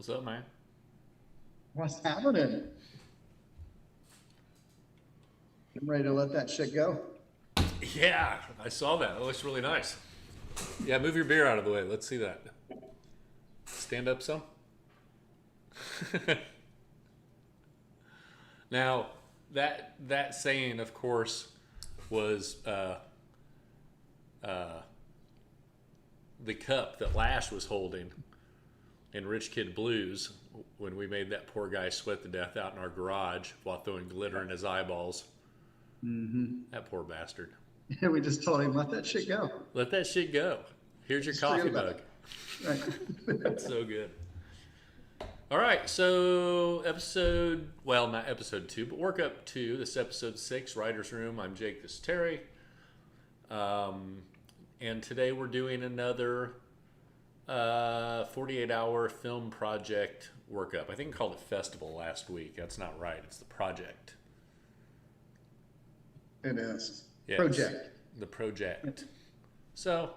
What's up, man? What's happening? I'm ready to let that shit go. Yeah, I saw that. It looks really nice. Yeah, move your beer out of the way. Let's see that. Stand up some. Now, that saying, of course, was uh, the cup that Lash was holding in Rich Kid Blues when we made that poor guy sweat to death out in our garage while throwing glitter in his eyeballs. That poor bastard. We just told him, let that shit go. Let that shit go. Here's your Just forget coffee about mug. it. Right. That's so good. All right, so not episode 2, but workup 2. This is episode 6, Writer's Room. I'm Jake, this is Terry. And today we're doing another 48-hour film project workup. I think I called it festival last week. That's not right. It's the project. It is. Yes, Project. the project. So,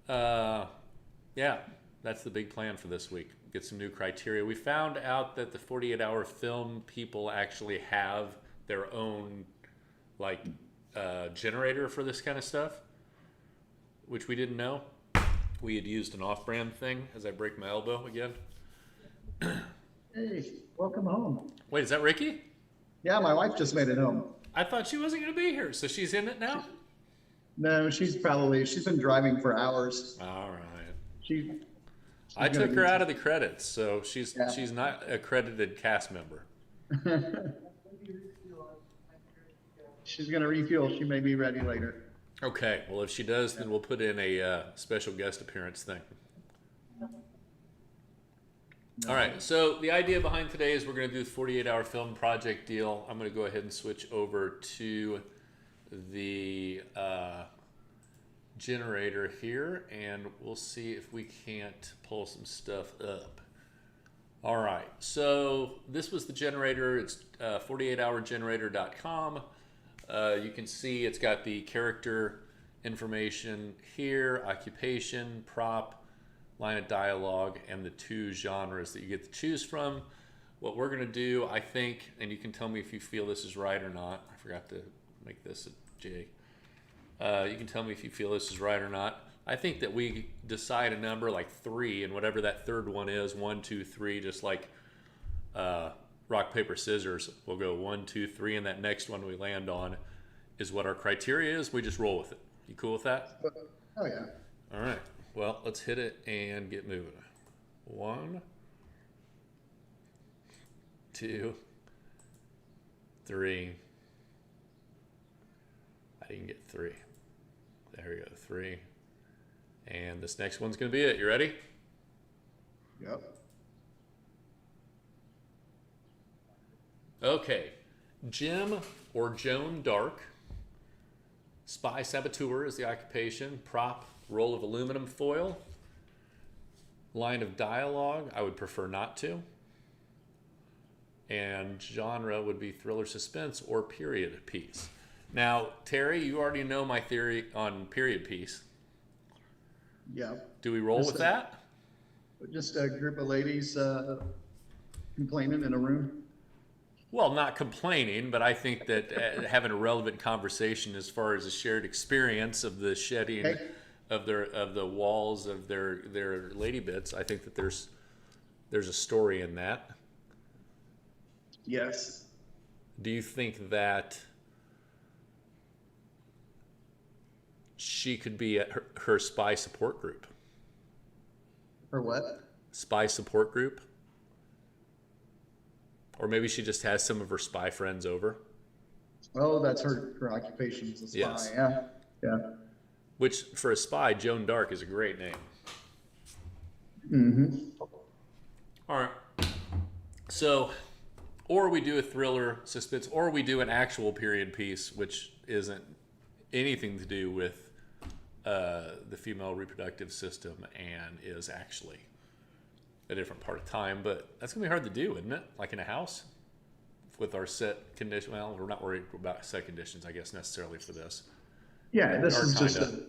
yeah, that's the big plan for this week. Get some new criteria. We found out that the 48-hour film people actually have their own, generator for this kind of stuff, which we didn't know. We had used an off-brand thing as I break my elbow again. Hey, welcome home. Wait, is that Ricky? Yeah, my wife just made it home. I thought she wasn't going to be here, so she's in it now? No, she's been driving for hours. All right. She's I gonna took her be- out of the credits, so she's Yeah. she's not a credited cast member. She's going to refuel. She may be ready later. Okay, well, if she does, then we'll put in a special guest appearance thing. All right, so the idea behind today is we're going to do the 48-hour film project deal. I'm going to go ahead and switch over to the generator here, and we'll see if we can't pull some stuff up. All right, so this was the generator. It's 48hourgenerator.com. You can see it's got the character information here, occupation, prop, line of dialogue, and the 2 genres that you get to choose from. What we're going to do, I think, and you can tell me if you feel this is right or not. I forgot to make this a J. You can tell me if you feel this is right or not. I think that we decide a number like 3, and whatever that third one is, 1, 2, 3, just like rock, paper, scissors. We'll go 1, 2, 3, and that next one we land on is what our criteria is. We just roll with it. You cool with that? Oh, yeah. All right. Well, let's hit it and get moving. 1, 2, 3. I didn't get 3. There we go, 3. And this next one's going to be it. You ready? Yep. Okay. Jim or Joan Dark. Spy saboteur is the occupation. Prop, roll of aluminum foil. Line of dialogue, I would prefer not to. And genre would be thriller suspense or period piece. Now, Terry, you already know my theory on period piece. Yeah. Do we roll with that? Just a group of ladies complaining in a room. Well, not complaining, but I think that having a relevant conversation as far as a shared experience of the shedding Hey. of the walls of their lady bits, I think that there's a story in that. Yes. Do you think that she could be at her spy support group? Or what? Spy support group? Or maybe she just has some of her spy friends over. Oh, that's her occupation as a spy. Yes. Yeah. Yeah. Which, for a spy, Joan Dark is a great name. Mm-hmm. All right. So, or we do a thriller suspense, or we do an actual period piece, which isn't anything to do with the female reproductive system and is actually a different part of time. But that's going to be hard to do, isn't it? Like in a house with our set condition. Well, we're not worried about set conditions, I guess, necessarily for this. Yeah, this Or is just kinda. an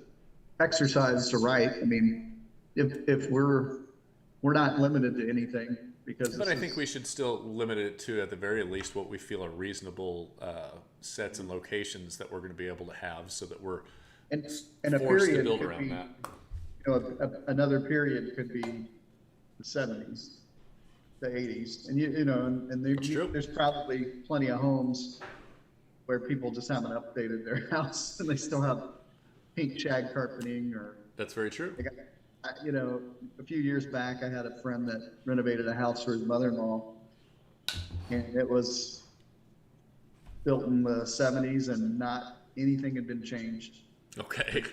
exercise to write. I mean, if we're not limited to anything, because But I think we should still limit it to, at the very least, what we feel are reasonable sets and locations that we're going to be able to have, so that we're and, and a forced to period build could around be, that. another period could be the 70s, the 80s, and and true. there's probably plenty of homes where people just haven't updated their house and they still have pink shag carpeting or That's very true. like, a few years back, I had a friend that renovated a house for his mother-in-law, and it was built in the 70s, and not anything had been changed. Okay.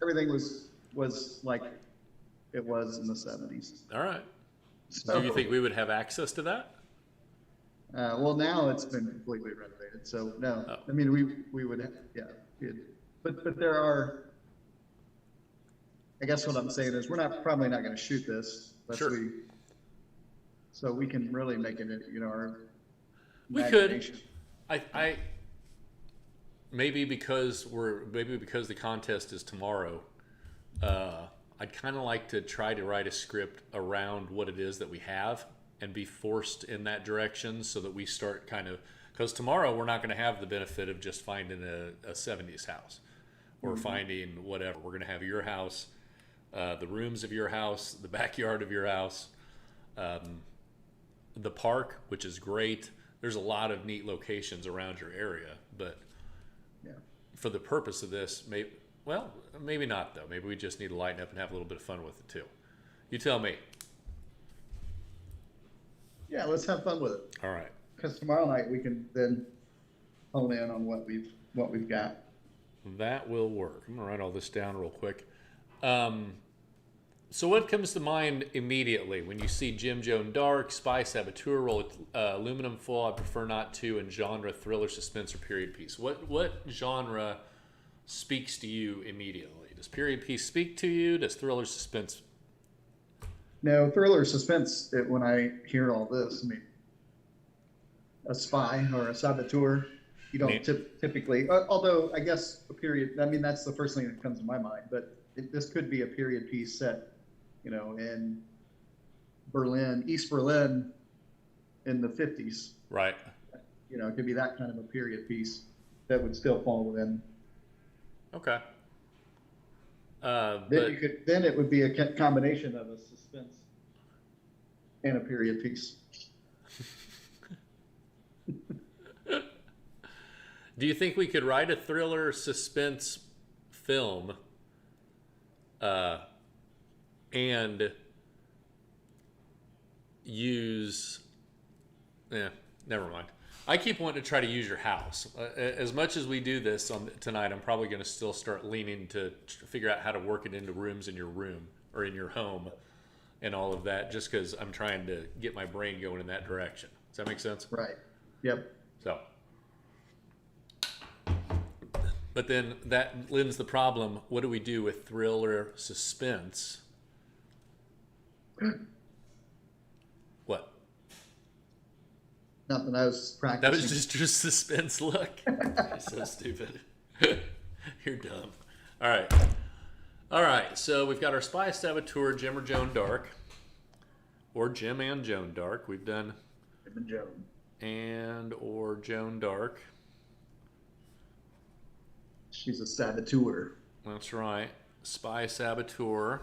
Everything was like it was in the 70s. All right. So, Do you think we would have access to that? well, now it's been completely renovated, so no. Oh. I mean, we would, but there are. I guess what I'm saying is we're probably not going to shoot this unless Sure. so we can really make it, our We could. imagination. I maybe because the contest is tomorrow, I'd kind of like to try to write a script around what it is that we have and be forced in that direction, so that we start because tomorrow we're not going to have the benefit of just finding a 70s house or finding whatever. We're going to have your house, the rooms of your house, the backyard of your house, the park, which is great. There's a lot of neat locations around your area, but Yeah. for the purpose of this, maybe not though. Maybe we just need to lighten up and have a little bit of fun with it too. You tell me. Yeah, let's have fun with it. All right. Because tomorrow night we can then hone in on what we've got. That will work. I'm gonna write all this down real quick. So what comes to mind immediately when you see Jim Joan Dark, Spy Saboteur, roll aluminum foil, I prefer not to, and genre, thriller, suspense, or period piece? What genre speaks to you immediately? Does period piece speak to you? Does thriller, suspense? No, thriller suspense, when I hear all this, I mean, a spy or a saboteur, you don't typically, although I guess a period, I mean, that's the first thing that comes to my mind, but this could be a period piece set, in Berlin, East Berlin in the 50s. Right. It could be that kind of a period piece that would still fall within. Okay. Then it would be a combination of a suspense and a period piece. Do you think we could write a thriller suspense film and use... never mind. I keep wanting to try to use your house. As much as we do this tonight, I'm probably going to still start leaning to figure out how to work it into rooms in your room or in your home and all of that, just because I'm trying to get my brain going in that direction. Does that make sense? Right. Yep. So, but then that lends the problem. What do we do with thriller suspense? What? Nothing. I was practicing. That was just your suspense look. You're so stupid. You're dumb. All right. So we've got our Spy Saboteur, Jim or Joan Dark, or Jim and Joan Dark. We've done Jim and Joan. and or Joan Dark. She's a saboteur. That's right. Spy Saboteur.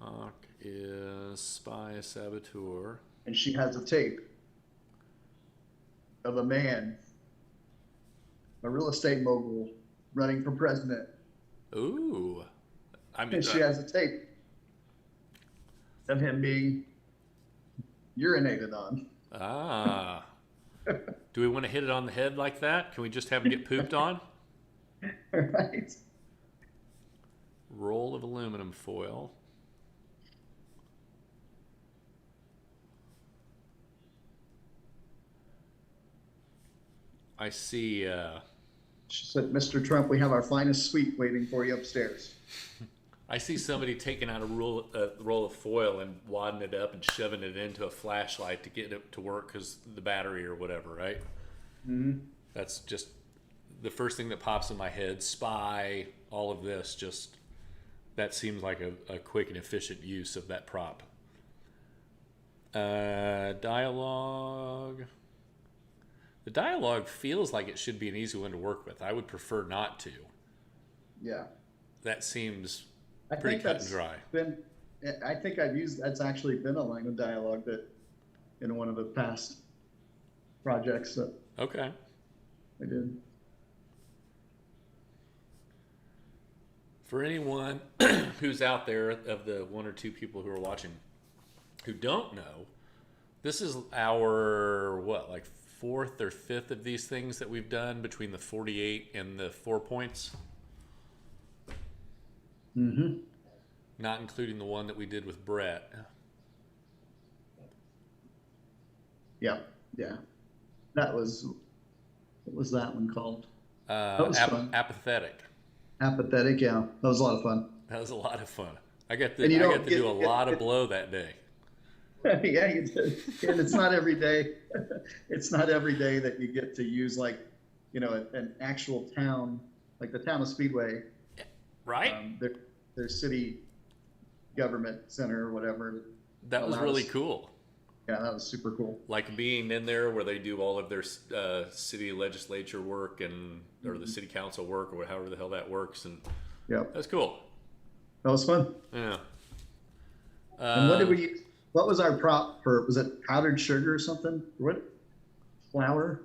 Hawk is Spy Saboteur. And she has a tape of a man, a real estate mogul, running for president. Ooh. I mean, And she has a tape of him being urinated on. ah. Do we want to hit it on the head like that? Can we just have him get pooped on? Right? Roll of aluminum foil. I see. She said, Mr. Trump, we have our finest suite waiting for you upstairs. I see somebody taking out a roll of foil and wadding it up and shoving it into a flashlight to get it to work because the battery or whatever, right? Mm-hmm. That's just the first thing that pops in my head. Spy, all of this, just that seems like a quick and efficient use of that prop. Dialogue. The dialogue feels like it should be an easy one to work with. I would prefer not to. Yeah. That seems I pretty think cut and that's dry. I think I've used, that's actually been a line of dialogue that in one of the past projects that Okay. I did. For anyone who's out there, of the one or two people who are watching who don't know, this is our, what, like fourth or fifth of these things that we've done between the 48 and the 4 points, Mm-hmm. not including the one that we did with Brett. Yeah. Yeah. That was, what was that one called? That was fun. Apathetic. Apathetic. Yeah. That was a lot of fun. That was a lot of fun. I got to, And you I don't got to get- do a lot of blow that day. Yeah, you did. And it's not every day. It's not every day that you get to use, like, you know, an actual town, like the town of Speedway, Right? their city government center or whatever. That was allows- really cool. Yeah, that was super cool. Like being in there where they do all of their city legislature work and or the city council work or however the hell that works, and Yeah, that's cool. that was fun. Yeah. And what did we use? What was our prop for? Was it powdered sugar or something? What? Flour?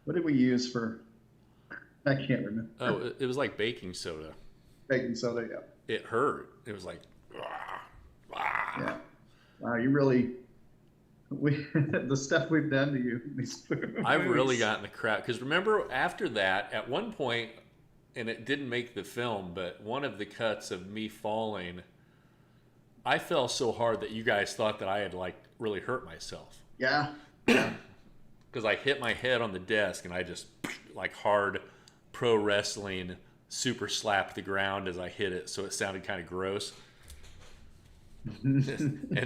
What did we use for? I can't remember. Oh, it was like baking soda. Baking soda. Yeah. It hurt. It was like, "Ah, ah." Yeah. Wow, you really. The stuff we've done to you. These I've really gotten the crap because remember after that at one point, and it didn't make the film, but one of the cuts of me falling, I fell so hard that you guys thought that I had like really hurt myself Yeah. because I hit my head on the desk and I just like hard pro wrestling super slapped the ground as I hit it, so it sounded kind of gross. And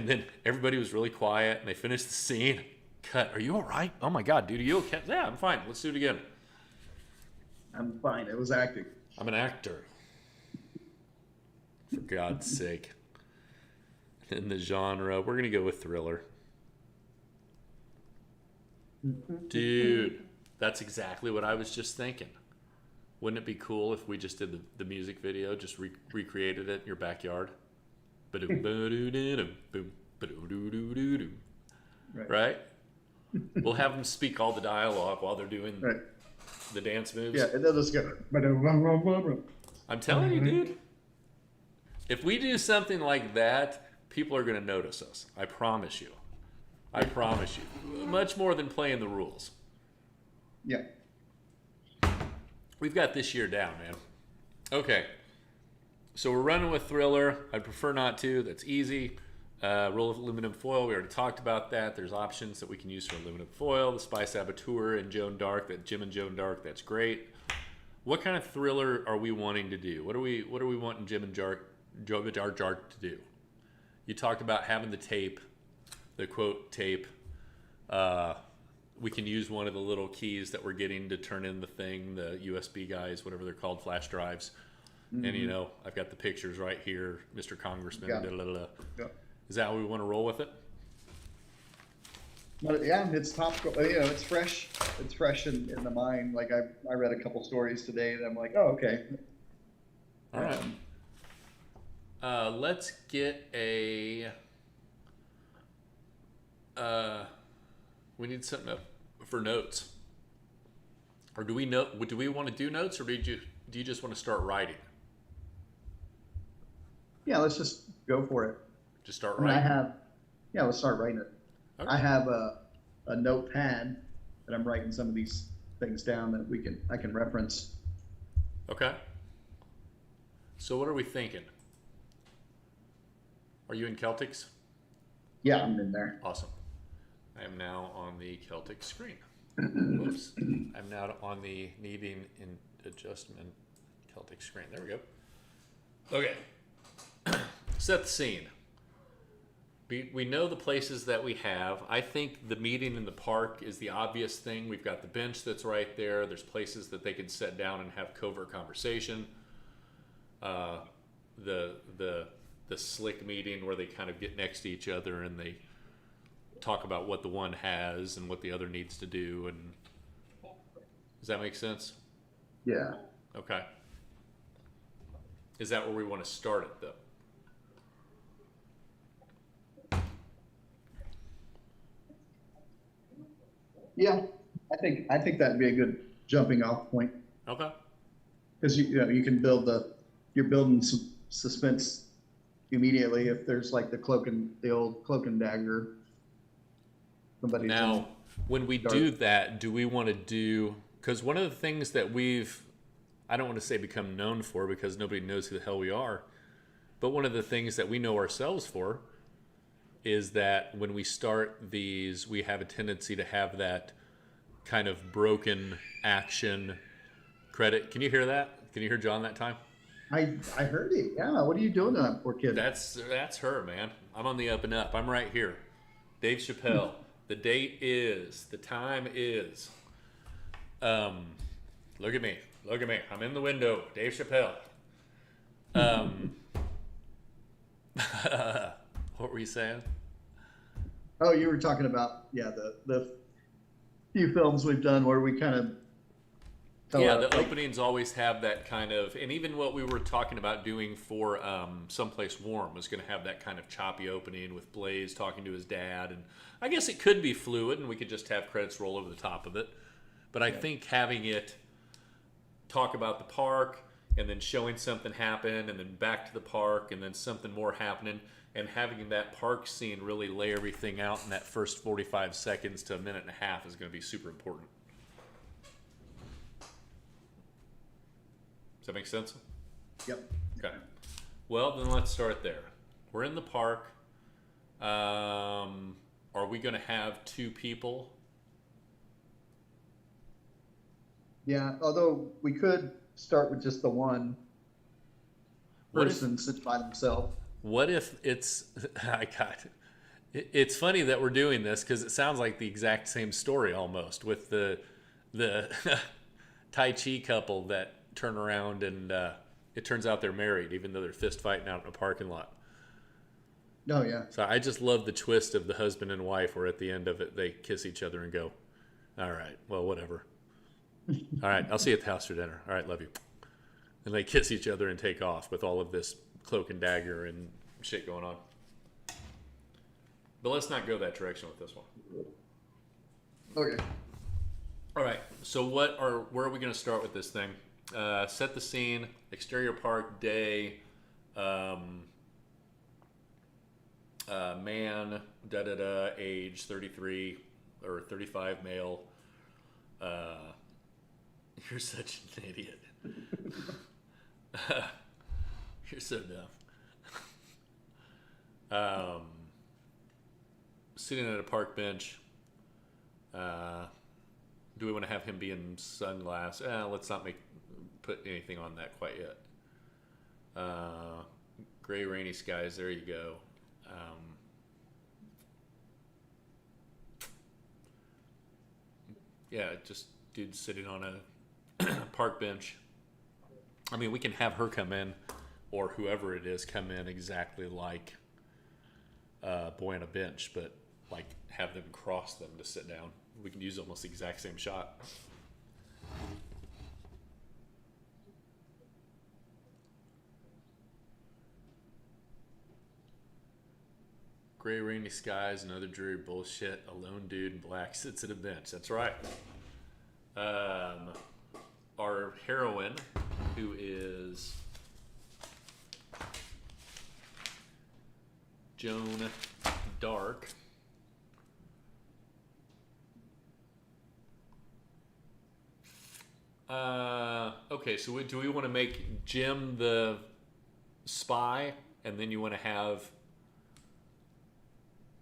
then everybody was really quiet and they finished the scene. Cut. Are you all right? Oh my God, dude, are you okay? Yeah, I'm fine. Let's do it again. I'm fine. It was acting. I'm an actor. For God's sake. In the genre, we're going to go with thriller. Dude, that's exactly what I was just thinking. Wouldn't it be cool if we just did the music video, just recreated it in your backyard? Right? We'll have them speak all the dialogue while they're doing Right. the dance moves. Yeah, and they'll just go. I'm telling you, dude. If we do something like that, people are going to notice us. I promise you. I promise you. Much more than playing the rules. Yeah. We've got this year down, man. Okay. So we're running with thriller. I'd prefer not to. That's easy. Roll of aluminum foil. We already talked about that. There's options that we can use for aluminum foil. The Spy Saboteur and Joan Dark. That Jim and Joan Dark. That's great. What kind of thriller are we wanting to do? What are we wanting Jim and Joe to do? You talked about having the tape, the quote tape. We can use one of the little keys that we're getting to turn in the thing, the USB guys, whatever they're called, flash drives. Mm-hmm. And, you know, I've got the pictures right here, Mr. Congressman. Yeah. Blah, blah, blah. Yeah. Is that how we want to roll with it? But yeah, it's topical. You know, it's fresh. It's fresh in the mind. Like I read a couple stories today, and I'm like, oh, okay. All right. Let's get a. We need something up for notes. Or do we know? Do we want to do notes, or do you just want to start writing? Yeah, let's just go for it. Just start I mean, writing. let's start writing it. Okay. I have a notepad that I'm writing some of these things down that I can reference. Okay. So what are we thinking? Are you in Celtics? Yeah, I'm in there. Awesome. I am now on the Celtic screen. Whoops. I'm now on the needing in adjustment Celtic screen. There we go. Okay. Set the scene. We know the places that we have. I think the meeting in the park is the obvious thing. We've got the bench that's right there. There's places that they can sit down and have covert conversation. the slick meeting where they kind of get next to each other and they talk about what the one has and what the other needs to do. And does that make sense? Yeah. Okay. Is that where we want to start it though? Yeah. I think that'd be a good jumping off point Okay. because you can you're building some suspense immediately if there's like the old cloak and dagger. Somebody's Now, when we dark. do that, do we want to do, because one of the things that I don't want to say become known for because nobody knows who the hell we are, but one of the things that we know ourselves for is that when we start these, we have a tendency to have that kind of broken action credit. Can you hear that? Can you hear John that time? I heard it. Yeah. What are you doing to that poor kid? That's her, man. I'm on the up and up. I'm right here. Dave Chappelle. The date is. The time is. Look at me. Look at me. I'm in the window. Dave Chappelle. What were you saying? Oh, you were talking about the few films we've done where we kind of The openings always have that kind of, and even what we were talking about doing for Someplace Warm was going to have that kind of choppy opening with Blaze talking to his dad, and I guess it could be fluid, and we could just have credits roll over the top of it. But I think having it talk about the park, and then showing something happen, and then back to the park, and then something more happening, and having that park scene really lay everything out in that first 45 seconds to a minute and a half is going to be super important. Does that make sense? Yep. Okay. Well, then let's start there. We're in the park. Are we going to have two people? Yeah. Although we could start with just the one person sits by themselves. What if it's it's funny that we're doing this because it sounds like the exact same story almost with the Tai Chi couple that turn around and it turns out they're married even though they're fist fighting out in a parking lot. Oh yeah. So I just love the twist of the husband and wife where at the end of it they kiss each other and go, all right, well, whatever. All right, I'll see you at the house for dinner. All right, love you. And they kiss each other and take off with all of this cloak and dagger and shit going on. But let's not go that direction with this one. Okay. All right, so where are we going to start with this thing? Set the scene, exterior park, day, man, age 33 or 35 male. You're such an idiot. You're so dumb. Sitting at a park bench. Do we want to have him be in sunglasses? Let's not put anything on that quite yet. Gray, rainy skies. There you go. Yeah, just dude sitting on a park bench. I mean, we can have her come in, or whoever it is come in exactly like Boy on a Bench, but like have them cross them to sit down. We can use almost the exact same shot. Gray, rainy skies, another dreary bullshit. A lone dude in black sits at a bench. That's right. Our heroine, who is Joan Dark. Okay, so do we want to make Jim the spy, and then you want to have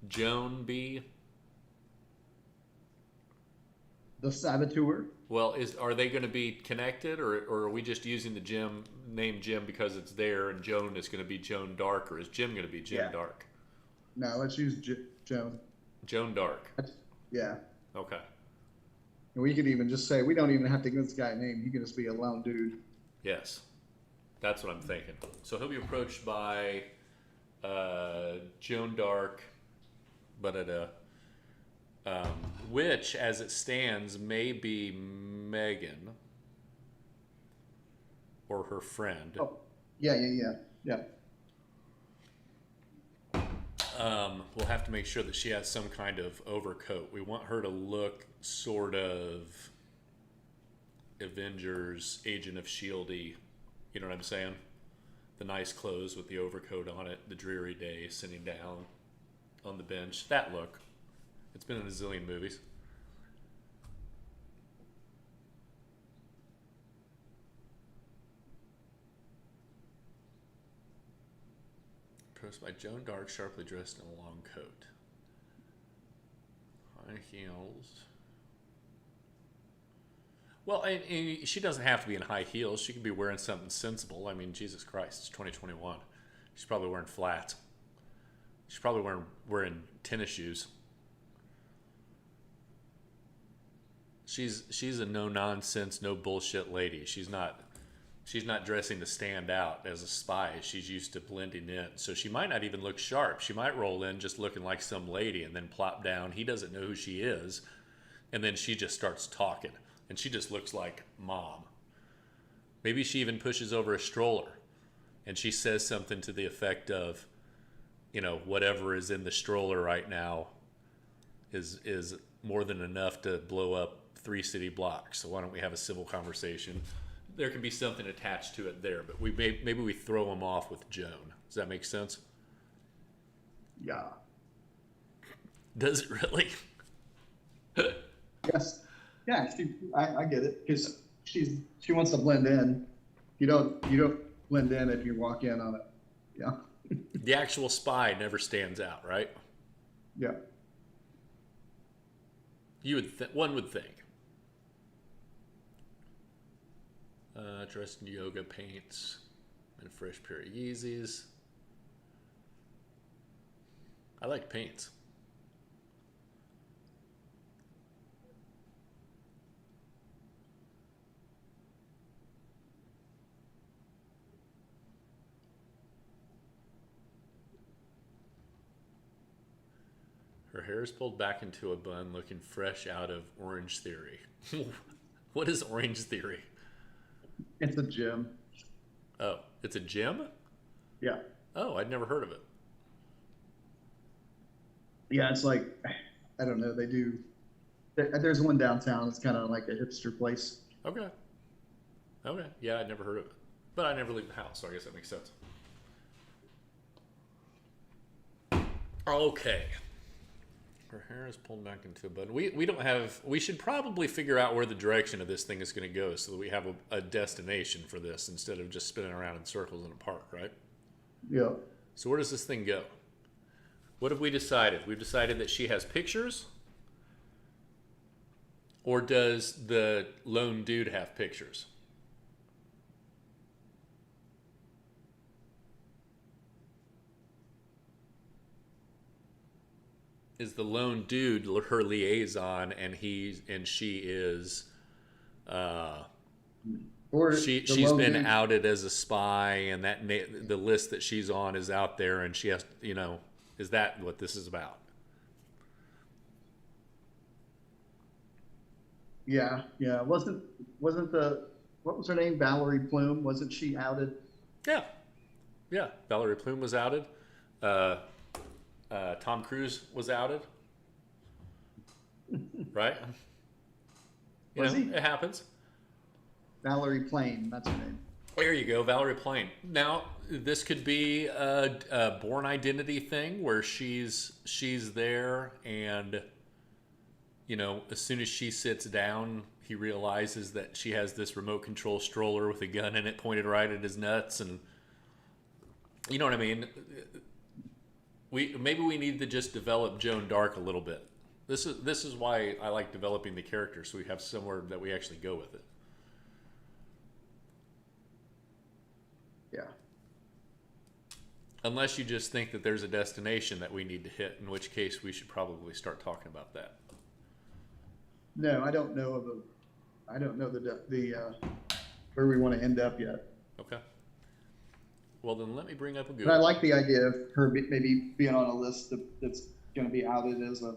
Joan be the saboteur? Well, are they going to be connected, or are we just using the name Jim because it's there, and Joan is going to be Joan Dark, or is Jim going to be Jim Dark? No, let's use Joan. Joan Dark. Yeah. Okay. And we could even just say we don't even have to give this guy a name. He can just be a lone dude. Yes, That's what I'm thinking. So he'll be approached by Joan Dark, but at a which, as it stands, may be Megan or her friend. Oh, yeah, yeah, yeah, yeah. We'll have to make sure that she has some kind of overcoat. We want her to look sort of Avengers, Agent of S.H.I.E.L.D.y. You know what I'm saying? The nice clothes with the overcoat on it, the dreary day, sitting down on the bench. That look. It's been in a zillion movies. Posted by Joan Dark, sharply dressed in a long coat. High heels. Well, and she doesn't have to be in high heels. She could be wearing something sensible. I mean, Jesus Christ, it's 2021. She's probably wearing flats. She's probably wearing tennis shoes. She's a no nonsense, no bullshit lady. She's not dressing to stand out as a spy. She's used to blending in. So she might not even look sharp. She might roll in just looking like some lady and then plop down. He doesn't know who she is. And then she just starts talking. And she just looks like mom. Maybe she even pushes over a stroller. And she says something to the effect of, you know, whatever is in the stroller right now is more than enough to blow up 3 city blocks. So why don't we have a civil conversation? There can be something attached to it there, but maybe we throw them off with Joan. Does that make sense? Yeah. Does it really? Yes. Yeah, I get it because she wants to blend in. You don't blend in if you walk in on it. Yeah. The actual spy never stands out, right? Yeah. One would think. Dressed in yoga paints and a fresh pair of Yeezys. I like paints. Her hair is pulled back into a bun, looking fresh out of Orange Theory. What is Orange Theory? It's a gym. Oh, it's a gym? Yeah. Oh, I'd never heard of it. Yeah, it's like, I don't know. There's one downtown. It's kind of like a hipster place. Okay. Okay. Yeah, I'd never heard of it. But I never leave the house, so I guess that makes sense. Okay. Her hair is pulled back into a bun. We should probably figure out where the direction of this thing is going to go so that we have a destination for this instead of just spinning around in circles in a park, right? Yeah. So where does this thing go? What have we decided? We've decided that she has pictures? Or does the lone dude have pictures? Is the lone dude her liaison, and she is, Or she's been outed as a spy, and the list that she's on is out there, and she has, is that what this is about? Yeah, yeah. Wasn't what was her name? Valerie Plume? Wasn't she outed? Yeah, yeah. Valerie Plume was outed. Tom Cruise was outed, right? Was he? It happens. Valerie Plame, that's her name. There you go, Valerie Plame. Now, this could be a Bourne Identity thing where she's there, and as soon as she sits down, he realizes that she has this remote control stroller with a gun in it pointed right at his nuts, and you know what I mean. Maybe we need to just develop Joan Dark a little bit. This is why I like developing the character, so we have somewhere that we actually go with it. Yeah. Unless you just think that there's a destination that we need to hit, in which case we should probably start talking about that. No, I don't know the where we want to end up yet. Okay. Well, then let me bring up a But I Google. like the idea of her maybe being on a list that's going to be outed as a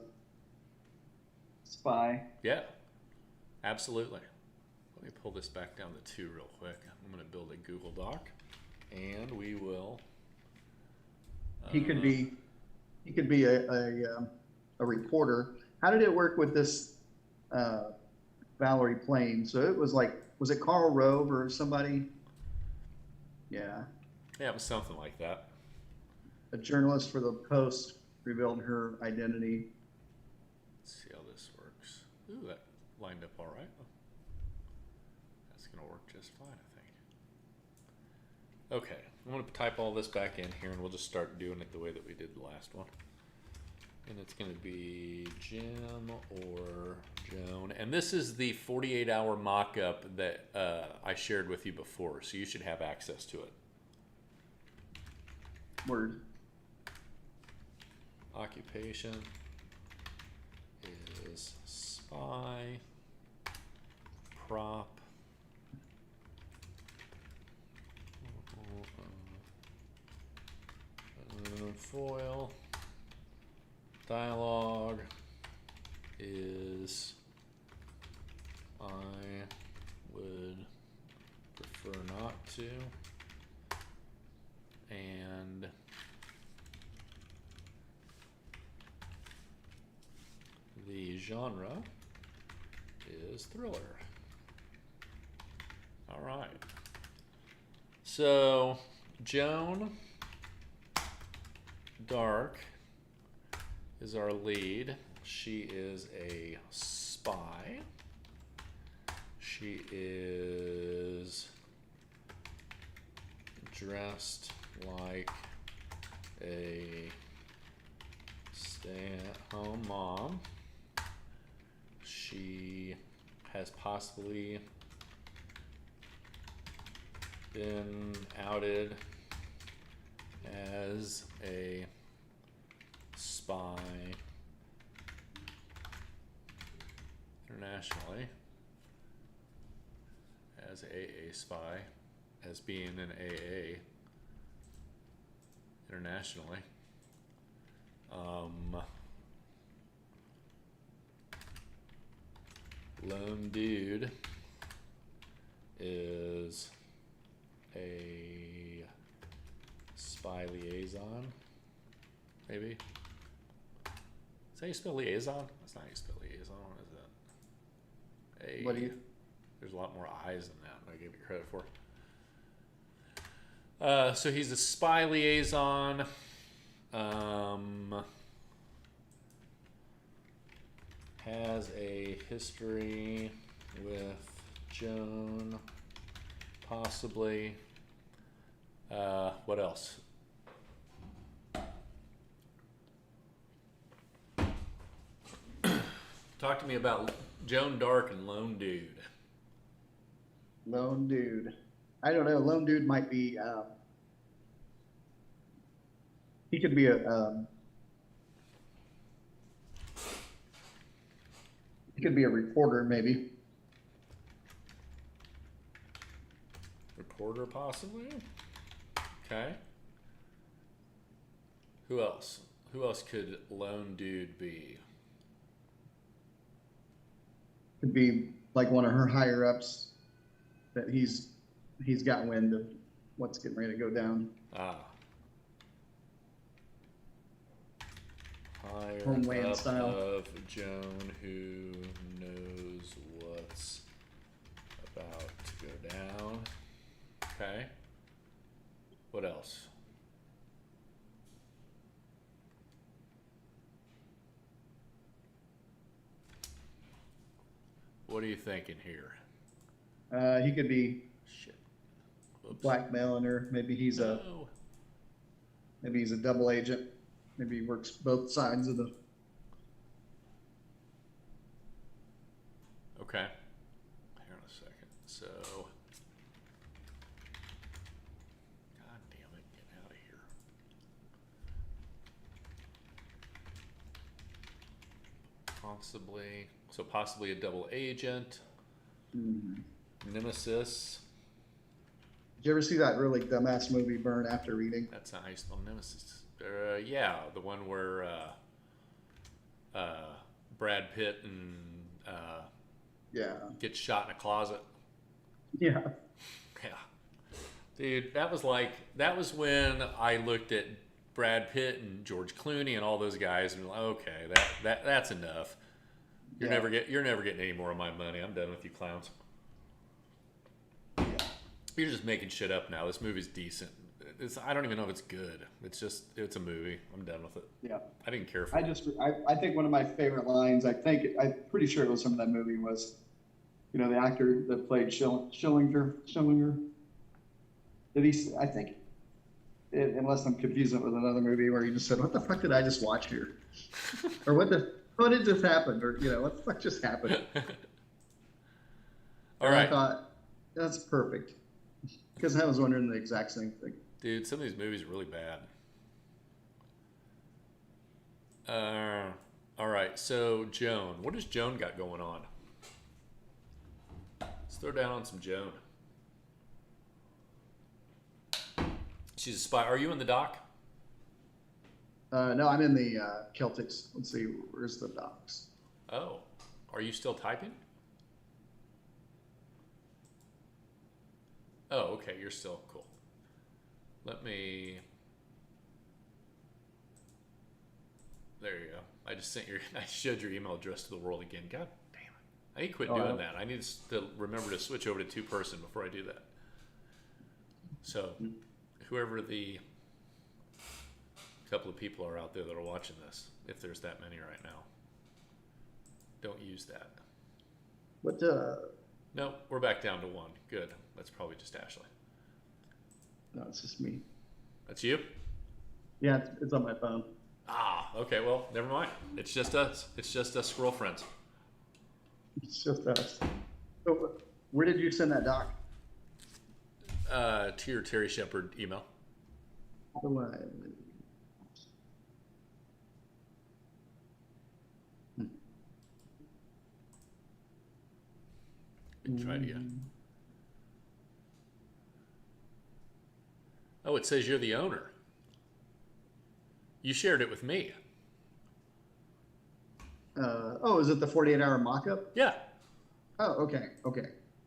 spy. Yeah, absolutely. Let me pull this back down to 2 real quick. I'm going to build a Google Doc, and we will. He could be a reporter. How did it work with this Valerie Plame? So it was like, was it Karl Rove or somebody? Yeah, Yeah, it was something like that. a journalist for the Post revealed her identity. Let's see how this works. Ooh, that lined up all right. That's going to work just fine, I think. Okay, I'm going to type all this back in here, and we'll just start doing it the way that we did the last one. And it's going to be Jim or Joan. And this is the 48-hour mock-up that I shared with you before, so you should have access to it. Word. Occupation is spy. Prop. Foil. Dialogue is I would prefer not to. And the genre is thriller. All right. So, Joan Dark is our lead. She is a spy. She is dressed like a stay-at-home mom. She has possibly been outed as a spy internationally, as AA spy, as being an AA internationally. Lone Dude is a spy liaison, maybe. Is that how you spell liaison? That's not how you spell liaison, is it? What do you? There's a lot more I's than that than I gave it credit for. So he's a spy liaison. Has a history with Joan, possibly. What else? Talk to me about Joan Dark and Lone Dude. Lone Dude. I don't know. Lone Dude might be. He could be a. He could be a reporter, maybe. Reporter, possibly. Okay. Who else? Who else could Lone Dude be? Could be like one of her higher ups that he's got wind of what's getting ready to go down. Higher Homeland up style. of Joan, who knows what's about to go down. Okay. What else? What are you thinking here? He could be Shit. Whoops. blackmailing her. Maybe he's No. a double agent. Maybe he works both sides of the. Okay. Hang on a second. So. God damn it. Get out of here. Possibly. So possibly a double agent. Mhm. Nemesis. Did you ever see that really dumbass movie, Burn After Reading? That's not how you spell nemesis. Yeah, the one where Brad Pitt and Yeah. gets shot in a closet. Yeah. Yeah, dude, that was when I looked at Brad Pitt and George Clooney and all those guys and like, okay, that's enough. You're Yeah. you're never getting any more of my money. I'm done with you clowns. Yeah. You're just making shit up now. This movie's decent. I don't even know if it's good. It's a movie. I'm done with it. Yeah. I didn't care for I it. just, I think one of my favorite lines, I'm pretty sure it was from that movie, was, the actor that played Schillinger. Did he, I think, unless I'm confusing it with another movie where he just said, what the fuck did I just watch here? Or what did just happen? Or, what the fuck just happened? All And right, I thought, that's perfect. Because I was wondering the exact same thing. dude. Some of these movies are really bad. All right. So Joan, what does Joan got going on? Let's throw down on some Joan. She's a spy. Are you in the dock? No, I'm in the Celtics. Let's see, where's the docs? Oh, are you still typing? Oh, okay. You're still cool. Let me. There you go. I just sent your. I showed your email address to the world again. God damn it! I need to quit doing that. I need to remember to switch over to two-person before I do that. So, whoever the couple of people are out there that are watching this, if there's that many right now, don't use that. What? No, we're back down to one. Good. That's probably just Ashley. No, it's just me. That's you? Yeah, it's on my phone. Ah, okay. Well, never mind. It's just us. It's just us squirrel friends. It's just us. So, where did you send that doc? To your Terry Shepard email. How do I? Try it again. Oh, it says you're the owner. You shared it with me. Is it the 48-hour mock-up? Yeah. Oh, okay.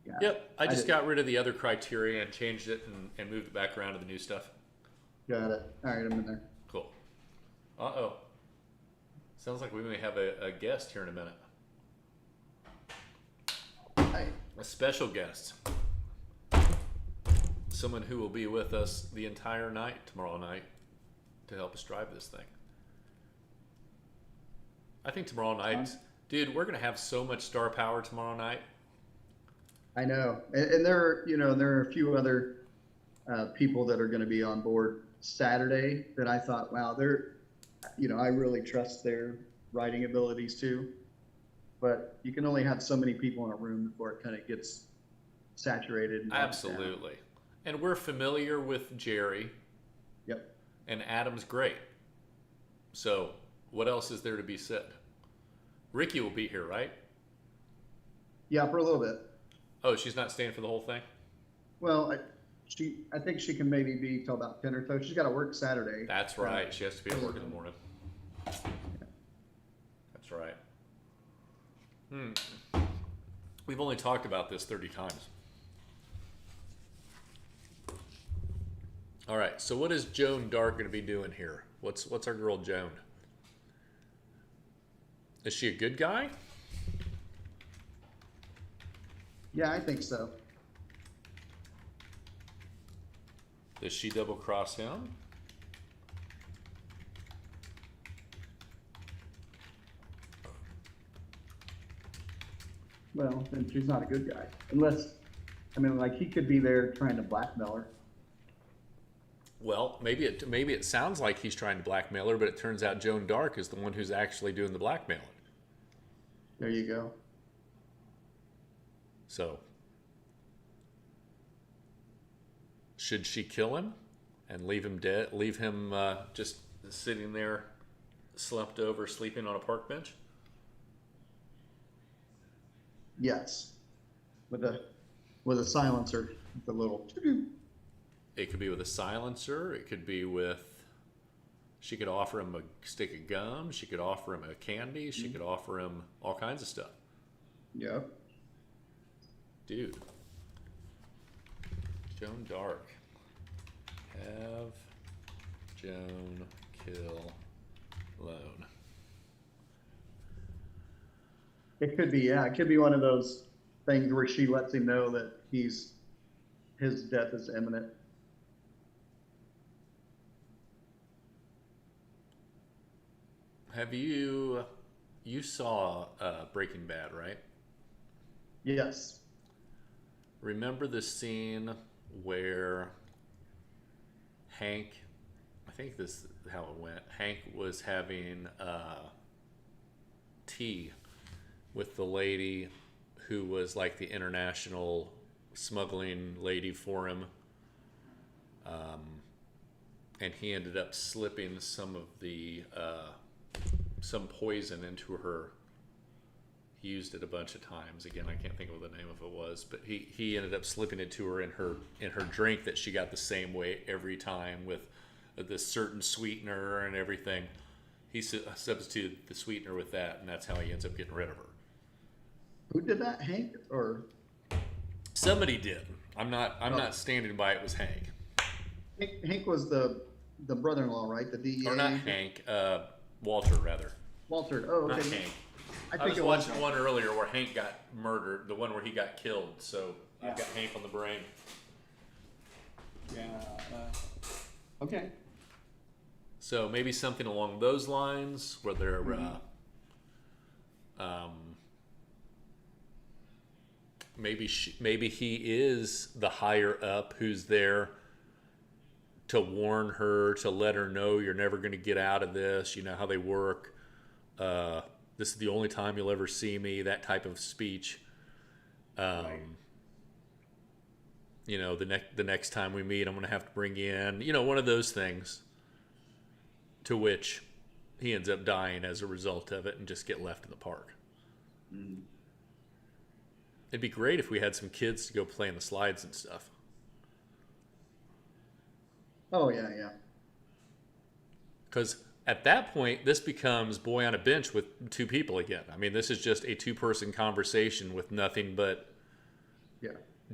Yeah. Yep. I just didn't- got rid of the other criteria and changed it and moved it back around to the new stuff. Got it. All right, I'm in there. Cool. Uh-oh. Sounds like we may have a guest here in a minute. Hi. A special guest. Someone who will be with us the entire night tomorrow night to help us drive this thing. I think tomorrow night, dude, we're going to have so much star power tomorrow night. I know, and there are a few other people that are going to be on board Saturday that I thought, wow, I really trust their writing abilities too. But you can only have so many people in a room before it kind of gets saturated. And Absolutely. And we're familiar with Jerry. Yep. And Adam's great. So what else is there to be said? Ricky will be here, right? Yeah, for a little bit. Oh, she's not staying for the whole thing? Well, I think she can maybe be till about 10 or so. She's got to work Saturday. That's right. She has to be at work in the morning. That's right. We've only talked about this 30 times. All right. So what is Joan Dark going to be doing here? What's our girl Joan? Is she a good guy? Yeah, I think so. Does she double cross him? Well, then she's not a good guy. Unless, like he could be there trying to blackmail her. Well, maybe it sounds like he's trying to blackmail her, but it turns out Joan Dark is the one who's actually doing the blackmailing. There you go. So, should she kill him and leave him dead? Leave him just sitting there, slumped over, sleeping on a park bench? Yes. With a silencer, with a little. It could be with a silencer. It could be with. She could offer him a stick of gum. She could offer him a candy. She could offer him all kinds of stuff. Yep. Dude. Joan Dark. Have Joan kill Lone. It could be, yeah. It could be one of those things where she lets him know that his death is imminent. Have you saw Breaking Bad, right? Yes. Remember the scene where Hank, I think this is how it went. Hank was having tea with the lady who was like the international smuggling lady for him. And he ended up slipping some of the some poison into her. He used it a bunch of times. Again, I can't think of what the name of it was, but he ended up slipping it to her in her drink that she got the same way every time with this certain sweetener and everything. He substituted the sweetener with that, and that's how he ends up getting rid of her. Who did that, Hank or Somebody did. I'm not standing by it was Hank. Hank was the brother-in-law, right? The DEA. Or not Hank. Walter, rather. Walter. Oh, okay. Not Hank. I I think was it was watching one earlier where Hank got murdered, the one where he got killed. So I've got Hank on the brain. Yeah. Okay. So maybe something along those lines where they're maybe he is the higher up who's there to warn her, to let her know you're never going to get out of this. You know how they work. This is the only time you'll ever see me. That type of speech. Right. You know, the next time we meet, I'm going to have to bring in, you know, one of those things. To which he ends up dying as a result of it and just get left in the park. It'd be great if we had some kids to go play in the slides and stuff. Oh yeah, yeah. Because at that point, this becomes Boy on a Bench with two people again. I mean, this is just a two-person conversation with nothing but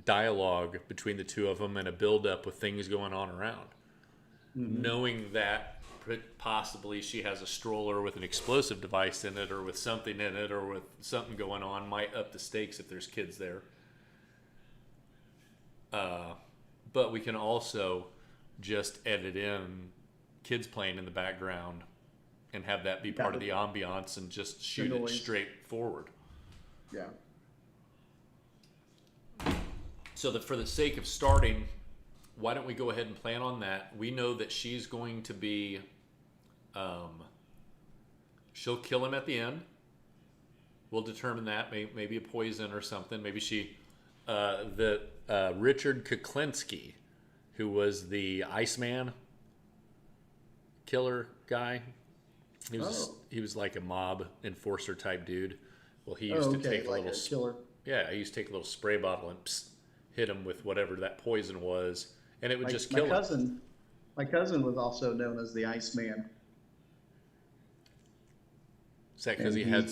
dialogue between the two of them and a build-up with things going on around. Knowing that possibly she has a stroller with an explosive device in it or with something in it or with something going on might up the stakes if there's kids there. But we can also just edit in kids playing in the background and have that be part of the ambiance and just shoot it straight forward. Yeah. So that for the sake of starting, why don't we go ahead and plan on that? We know that she's going to be, she'll kill him at the end. We'll determine that, maybe a poison or something. Maybe she, Richard Kuklinski, who was the Iceman killer guy. He was like a mob enforcer type dude. Well, he used to take like a little killer. Yeah, he used to take a little spray bottle and hit him with whatever that poison was, and it would just kill him. My cousin was also known as the Iceman. Is that because he had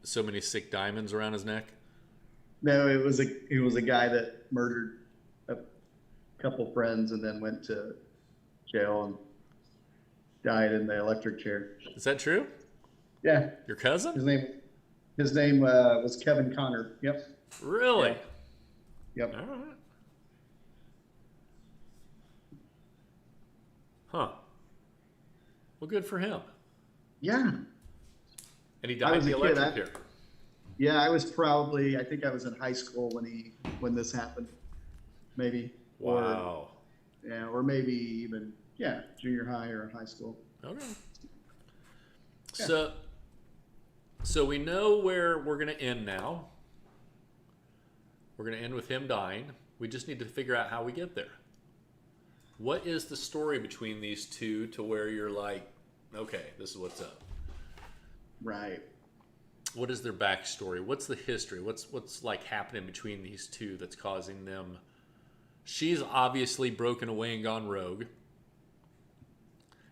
so many sick diamonds around his neck? No, it was a guy that murdered a couple friends and then went to jail and died in the electric chair. Is that true? Yeah. Your cousin? His name was Kevin Connor. Yep. Really? Yeah. Yep. All right. Huh. Well, good for him. Yeah. And he died in the electric chair. Yeah, I think I was in high school when this happened. Maybe. Wow. Or maybe even, junior high or high school. Okay. Yeah. So we know where we're going to end now. We're going to end with him dying. We just need to figure out how we get there. What is the story between these two to where you're like, okay, this is what's up? Right. What is their backstory? What's the history? What's like happening between these two that's causing them She's obviously broken away and gone rogue.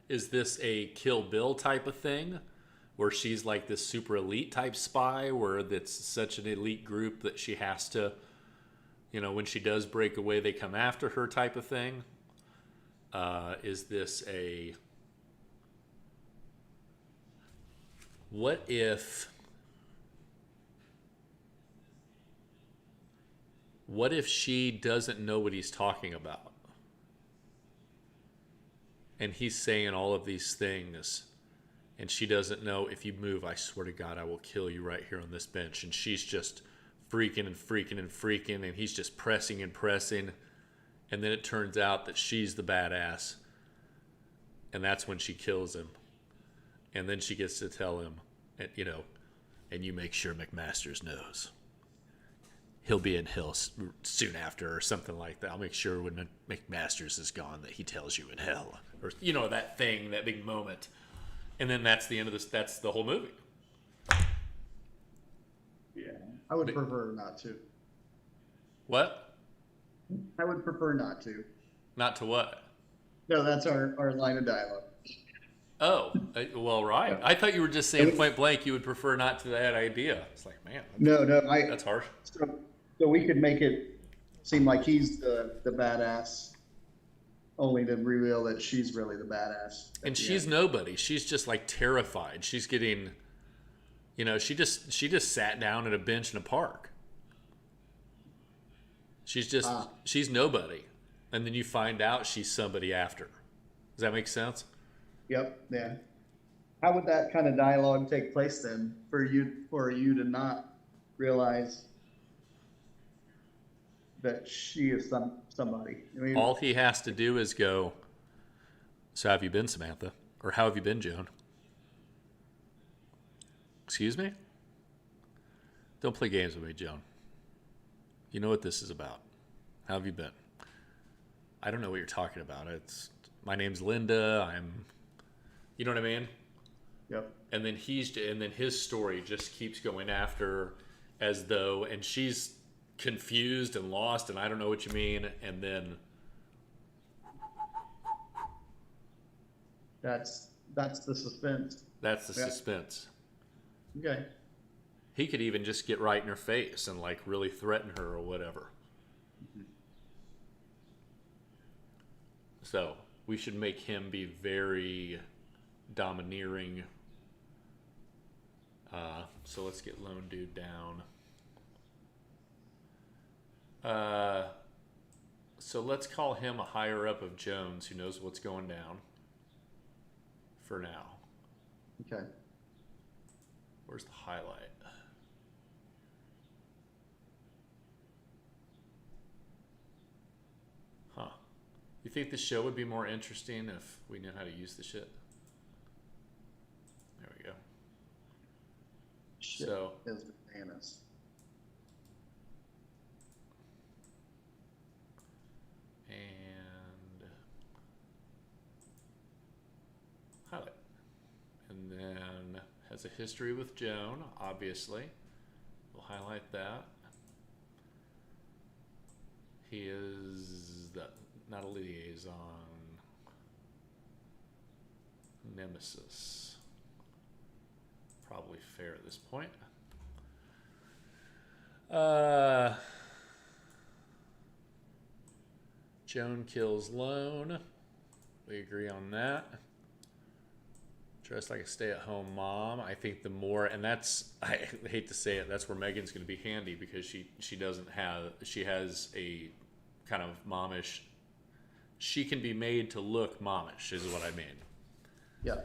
Is this a Kill Bill type of thing? Where she's like this super elite type spy, where that's such an elite group that she has to, when she does break away, they come after her type of thing? Is this a... What if she doesn't know what he's talking about? And he's saying all of these things, and she doesn't know, if you move, I swear to God, I will kill you right here on this bench. And she's just freaking and freaking and freaking, and he's just pressing and pressing. And then it turns out that she's the badass. And that's when she kills him. And then she gets to tell him, and you make sure McMasters knows. He'll be in hell soon after, or something like that. I'll make sure when McMasters is gone that he tells you in hell. Or, that thing, that big moment. And then that's the end of this. That's the whole movie. Yeah. I would prefer not to. What? I would prefer not to. Not to what? No, that's our line of dialogue. Oh, well, right. Yeah. I thought you were just saying point blank you would prefer not to that idea. It's like, man. That's harsh. So we could make it seem like he's the badass, only to reveal that she's really the badass. And she's nobody. She's just like terrified. She's getting, she just sat down at a bench in a park. She's nobody. And then you find out she's somebody after. Does that make sense? Yep. Yeah. How would that kind of dialogue take place then for you to not realize that she is somebody? I mean, all he has to do is go, so how have you been, Samantha? Or how have you been, Joan? Excuse me? Don't play games with me, Joan. You know what this is about. How have you been? I don't know what you're talking about. My name's Linda. You know what I mean? Yep. And then his story just keeps going after as though, and she's confused and lost, and I don't know what you mean. And then that's the suspense. That's the suspense. Okay. He could even just get right in her face and like really threaten her or whatever. Mm-hmm. So we should make him be very domineering. So let's get Lone Dude down. So let's call him a higher up of Jones who knows what's going down for now. Okay. Where's the highlight? Huh. You think the show would be more interesting if we knew how to use the shit? There we go. Shit so is bananas. And highlight. And then has a history with Joan, obviously. We'll highlight that. He is not a liaison. Nemesis. Probably fair at this point. Joan kills Lone. We agree on that. Dressed like a stay-at-home mom. I think the more, and that's, I hate to say it, that's where Megan's going to be handy because she has a kind of momish, she can be made to look momish is what I mean. Yeah.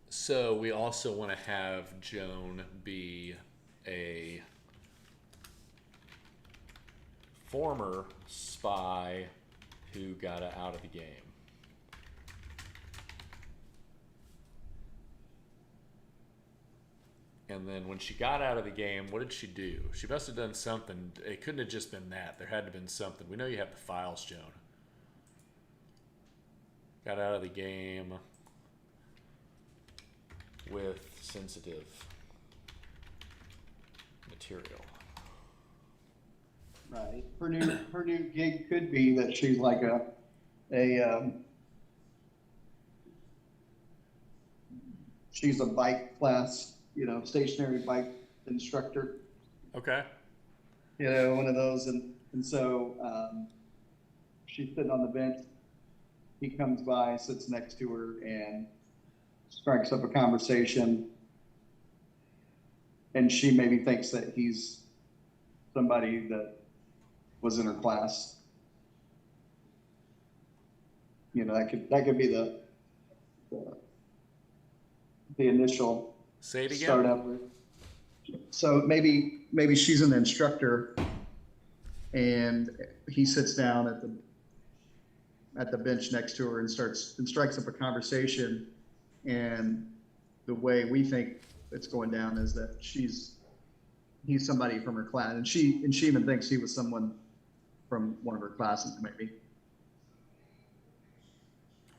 So we also want to have Joan be a former spy who got out of the game. And then when she got out of the game, what did she do? She must have done something. It couldn't have just been that. There had to have been something. We know you have the files, Joan. Got out of the game with sensitive. material. Right. Her new gig could be that she's like a she's a bike class, stationary bike instructor. Okay. One of those, and so she's sitting on the bench. He comes by, sits next to her, and strikes up a conversation. And she maybe thinks that he's somebody that was in her class. That could be the initial Say it again. startup. So maybe she's an instructor, and he sits down at the bench next to her and strikes up a conversation. And the way we think it's going down is that he's somebody from her class, and she even thinks he was someone from one of her classes, maybe.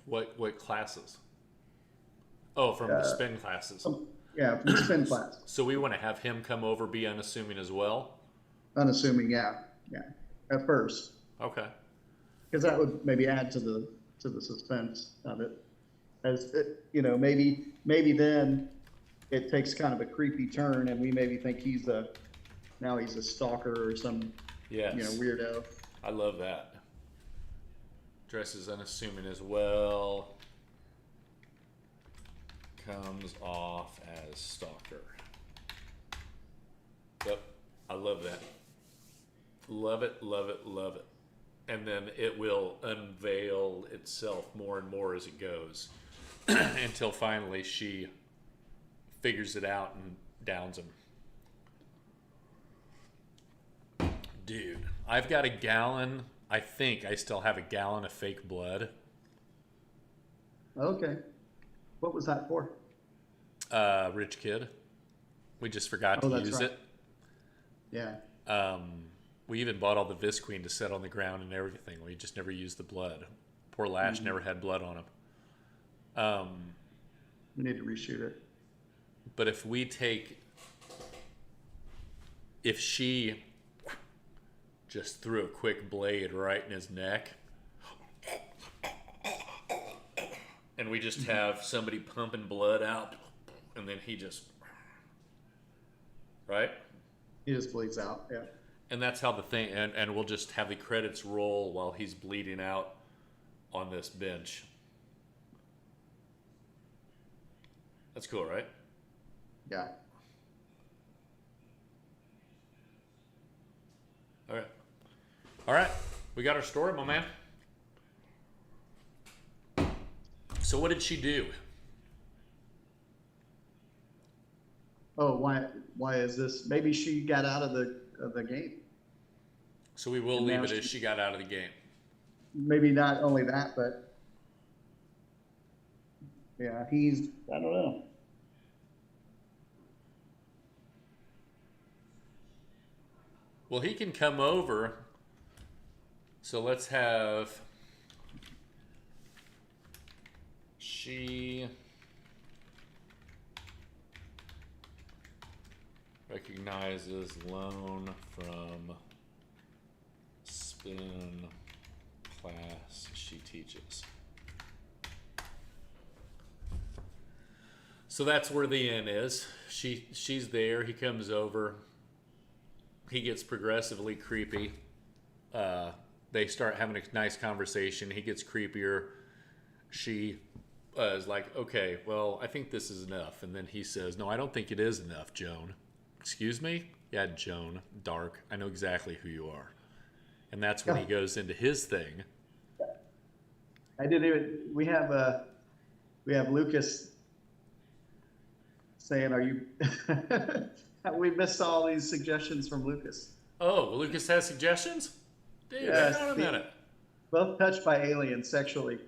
What classes? Oh, from the spin classes. Yeah, from the spin class. So we want to have him come over, be unassuming as well? Unassuming, yeah, at first. Okay. Because that would maybe add to the suspense of it. As it, maybe then it takes kind of a creepy turn, and we maybe think he's a stalker or some weirdo. I love that. Dresses unassuming as well. Comes off as stalker. Yep, I love that. Love it, love it, love it. And then it will unveil itself more and more as it goes until finally she figures it out and downs him. Dude, I've got a gallon. I think I still have a gallon of fake blood. Okay. What was that for? Rich kid. We just forgot to use right. it. Yeah. We even bought all the Visqueen to set on the ground and everything. We just never used the blood. Poor Lash never had blood on him. We need to reshoot it. But if she just threw a quick blade right in his neck, and we just have somebody pumping blood out, and then he just, right? He just bleeds out, yeah. And that's how the thing, and we'll just have the credits roll while he's bleeding out on this bench. That's cool, right? Yeah. Okay. All right. We got our story, my man. So what did she do? Oh, why is this? Maybe she got out of the game. So we will leave it as she got out of the game. Maybe not only that, but yeah, I don't know. Well, he can come over. So let's have she recognizes loan from spin class she teaches. So that's where the end is. She's there. He comes over. He gets progressively creepy. They start having a nice conversation. He gets creepier. She is like, okay, well, I think this is enough. And then he says, no, I don't think it is enough, Joan. Excuse me? Yeah, Joan, Dark. I know exactly who you are. And that's when he goes into his thing. I didn't even. We have Lucas saying, "Are you?" We missed all these suggestions from Lucas. Oh, Lucas has suggestions? Dude, yes, hang on a minute. Both touched by aliens sexually.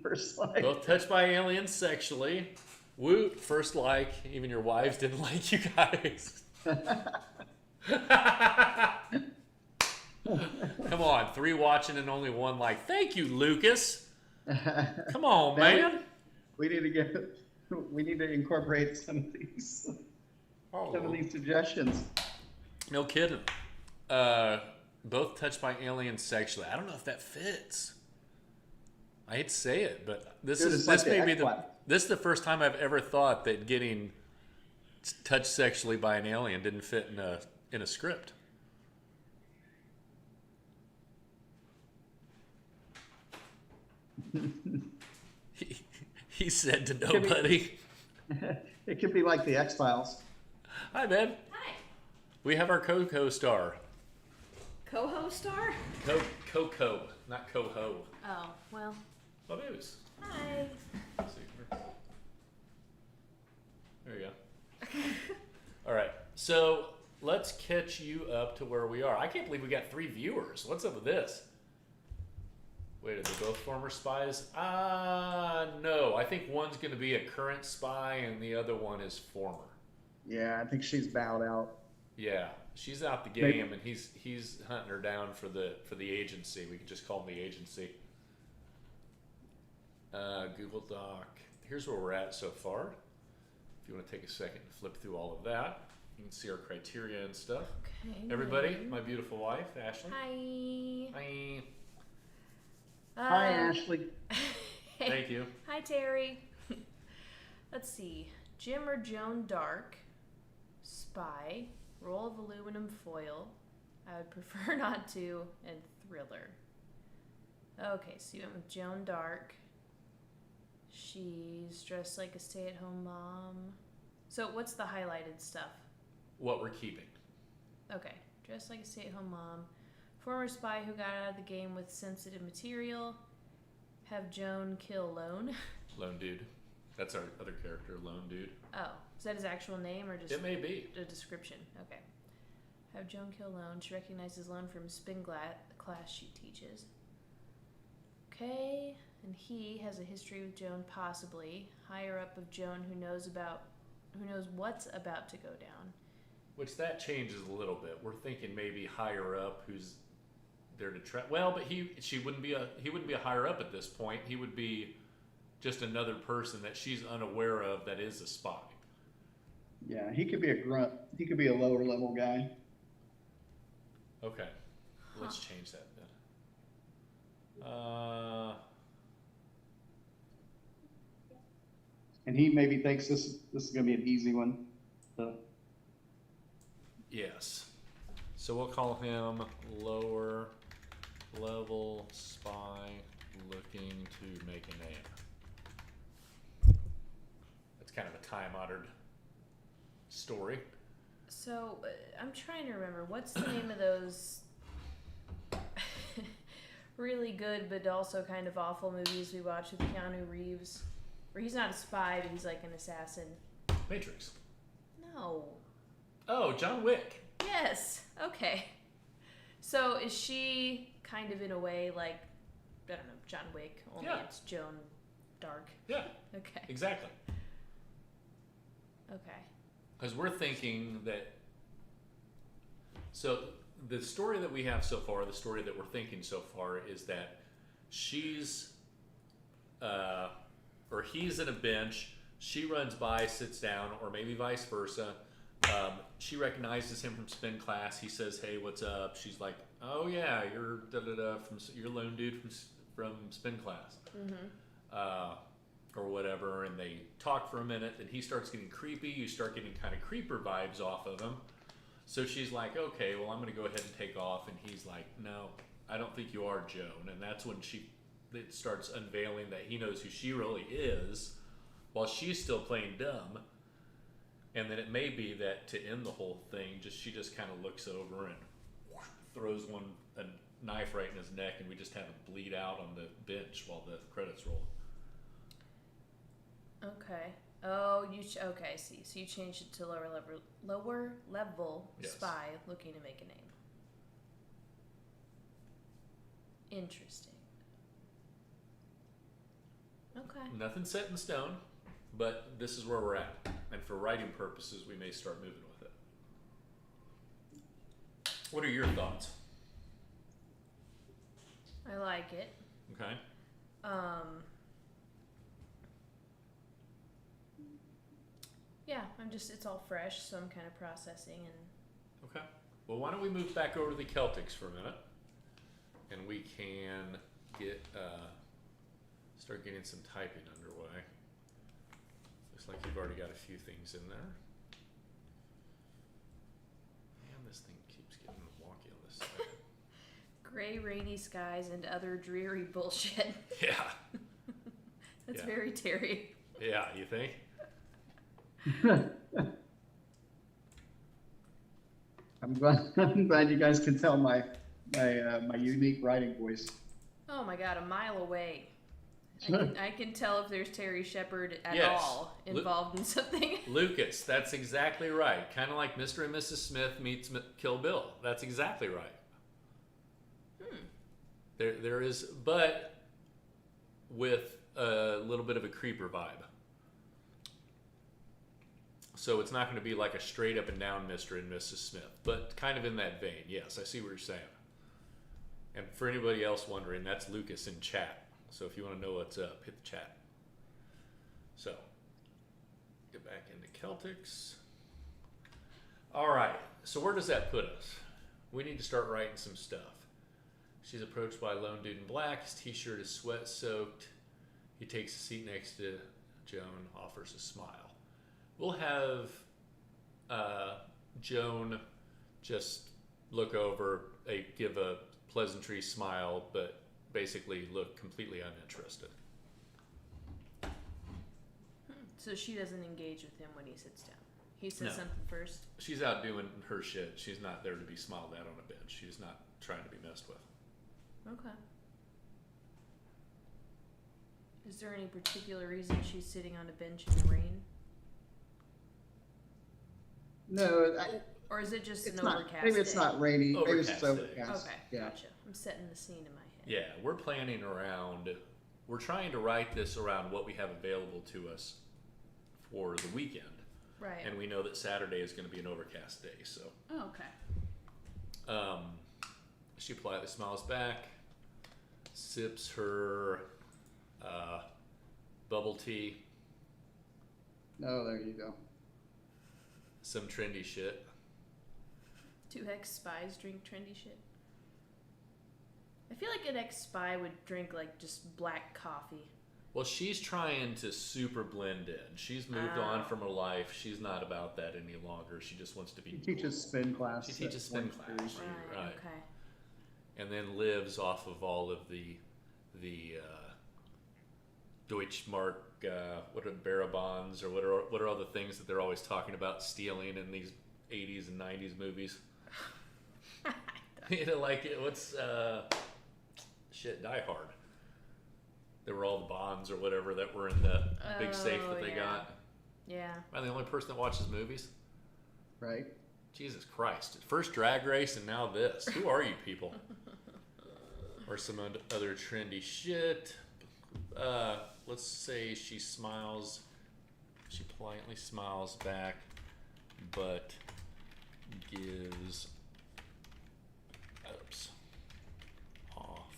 First like. Both touched by aliens sexually. Woot, first like. Even your wives didn't like you guys. Come on, 3 watching and only 1 like. Thank you, Lucas. Come on, man. We need to incorporate some of these suggestions. No kidding. Both touched by aliens sexually. I don't know if that fits. I hate to say it, but Dude, it's like this the may be the X-Files. this is the first time I've ever thought that getting touched sexually by an alien didn't fit in a script. he, he said to Could be- nobody. It could be like the X-Files. Hi, Ben. Hi. We have our co-star. Co-host star? Coco, not coho. Oh, well. Baboos. Hi. There you go. All right, so let's catch you up to where we are. I can't believe we got 3 viewers. What's up with this? Wait, are they both former spies? No. I think one's going to be a current spy and the other one is former. Yeah, I think she's bowed out. Yeah, she's out the game, and he's hunting her down for the agency. We could just call them the agency. Google Doc. Here's where we're at so far. If you want to take a second to flip through all of that, you can see our criteria and stuff. Okay. Everybody, my beautiful wife, Ashley. Hi. Hi. Hi, Ashley. Thank you. Hi, Terry. Let's see. Jim or Joan Dark. Spy. Roll of aluminum foil. I would prefer not to. And thriller. Okay, so you went with Joan Dark. She's dressed like a stay-at-home mom. So what's the highlighted stuff? What we're keeping. Okay, dressed like a stay-at-home mom. Former spy who got out of the game with sensitive material. Have Joan kill Lone. Lone Dude. That's our other character, Lone Dude. Oh, is that his actual name or just It may be. a description? Okay. Have Joan kill Lone. She recognizes Lone from spin class she teaches. Okay, and he has a history with Joan, possibly higher up of Joan, who knows what's about to go down. Which that changes a little bit. We're thinking maybe higher up, who's there to try. Well, but he wouldn't be a higher up at this point. He would be just another person that she's unaware of that is a spy. Yeah, he could be a grunt. He could be a lower level guy. Okay, let's change that then. And he maybe thinks this is going to be an easy one. So, Yes. So we'll call him lower level spy looking to make a name. That's kind of a time-honored story. So I'm trying to remember what's the name of those really good but also kind of awful movies we watched with Keanu Reeves, where he's not a spy but he's like an assassin. Matrix. No. Oh, John Wick. Yes. Okay. So is she kind of in a way like, I don't know, John Wick, only Yeah. it's Joan Dark? Yeah, Okay. exactly. Okay. Because we're thinking that. So the story that we have so far, the story that we're thinking so far, is that she's, or he's in a bench. She runs by, sits down, or maybe vice versa. She recognizes him from spin class. He says, "Hey, what's up?" She's like, "Oh yeah, you're you're Lone Dude from spin class." Mm-hmm. Or whatever, and they talk for a minute, and he starts getting creepy. You start getting kind of creeper vibes off of him. So she's like, okay, well, I'm going to go ahead and take off. And he's like, no, I don't think you are Joan. And that's when it starts unveiling that he knows who she really is while she's still playing dumb. And then it may be that to end the whole thing, she just kind of looks over and throws a knife right in his neck, and we just have him bleed out on the bench while the credits roll. Okay. Oh, okay. I see. So you changed it to lower level Yes. spy looking to make a name. Interesting. Okay. Nothing set in stone, but this is where we're at. And for writing purposes, we may start moving with it. What are your thoughts? I like it. Okay. Yeah, it's all fresh, so I'm kind of processing and Okay. Well, why don't we move back over to the Celtics for a minute, and we can get start getting some typing underway. Looks like you've already got a few things in there. Man, this thing keeps getting wonky on this side. Gray, rainy skies and other dreary bullshit. Yeah. That's Yeah. very Terry. Yeah, you think? I'm glad you guys can tell my unique writing voice. Oh my god, a mile away. I can tell if there's Terry Shepard at Yes. all involved in something. Lucas, that's exactly right. Kind of like Mr. and Mrs. Smith meets Kill Bill. That's exactly right. There is, but with a little bit of a creeper vibe. So it's not going to be like a straight up and down Mr. and Mrs. Smith, but kind of in that vein. Yes, I see what you're saying. And for anybody else wondering, that's Lucas in chat. So if you want to know what's up, hit the chat. So, get back into Celtics. All right, so where does that put us? We need to start writing some stuff. She's approached by a lone dude in black. His t-shirt is sweat-soaked. He takes a seat next to Joan, offers a smile. We'll have Joan just look over, give a pleasantry smile, but basically look completely uninterested. So she doesn't engage with him when he sits down. He says No. something first. She's out doing her shit. She's not there to be smiled at on a bench. She's not trying to be messed with. Okay. Is there any particular reason she's sitting on a bench in the rain? No, Or is it just it's an not. overcast Maybe it's day? not rainy. Maybe it's just Overcast day. overcast. Okay, Yeah. gotcha. I'm setting the scene in my head. Yeah, we're planning around, we're trying to write this around what we have available to us for the weekend. Right. And we know that Saturday is going to be an overcast day, so. Oh, okay. She politely smiles back, sips her bubble tea, No, there you go. some trendy shit. Do ex-spies drink trendy shit? I feel like an ex-spy would drink like just black coffee. Well, she's trying to super blend in. She's moved on from her life. She's not about that any longer. She just wants to be She teaches spin class. She teaches at spin Orange class. Theory. Right. Okay. And then lives off of all of the Deutschmark, what are Barabons, or what are all the things that they're always talking about stealing in these 80s and 90s movies? You know, like what's Die Hard. There were all the bonds or whatever that were in the big safe that they yeah. got. Yeah. Am I the only person that watches movies? Right. Jesus Christ. First Drag Race and now this. Who are you people? Or some other trendy shit. Let's say she smiles. She politely smiles back, but gives off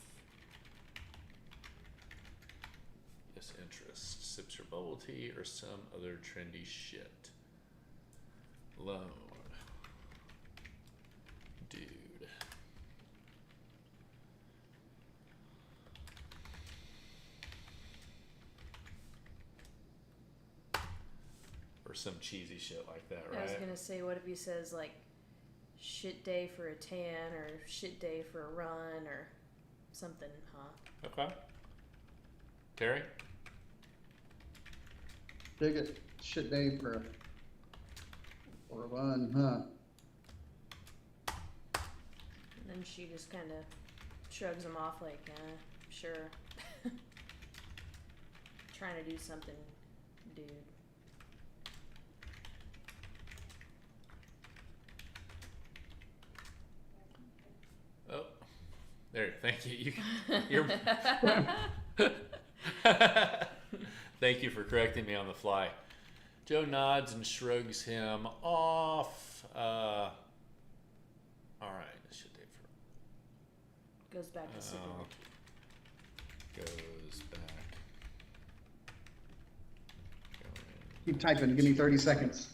disinterest. Sips her bubble tea or some other trendy shit. Lone dude. Or some cheesy shit like that, right? I was gonna say, what if he says like, shit day for a tan or shit day for a run or something, huh? Okay. Terry? Dig it. Shit day for a run, huh? And then she just kind of shrugs him off like, sure. Trying to do something, dude. Oh, there. Thank you. You're. Thank you for correcting me on the fly. Joe nods and shrugs him off. All right. This should take for. Goes back to sipping the tea. Goes back. Keep typing. Give me 30 seconds.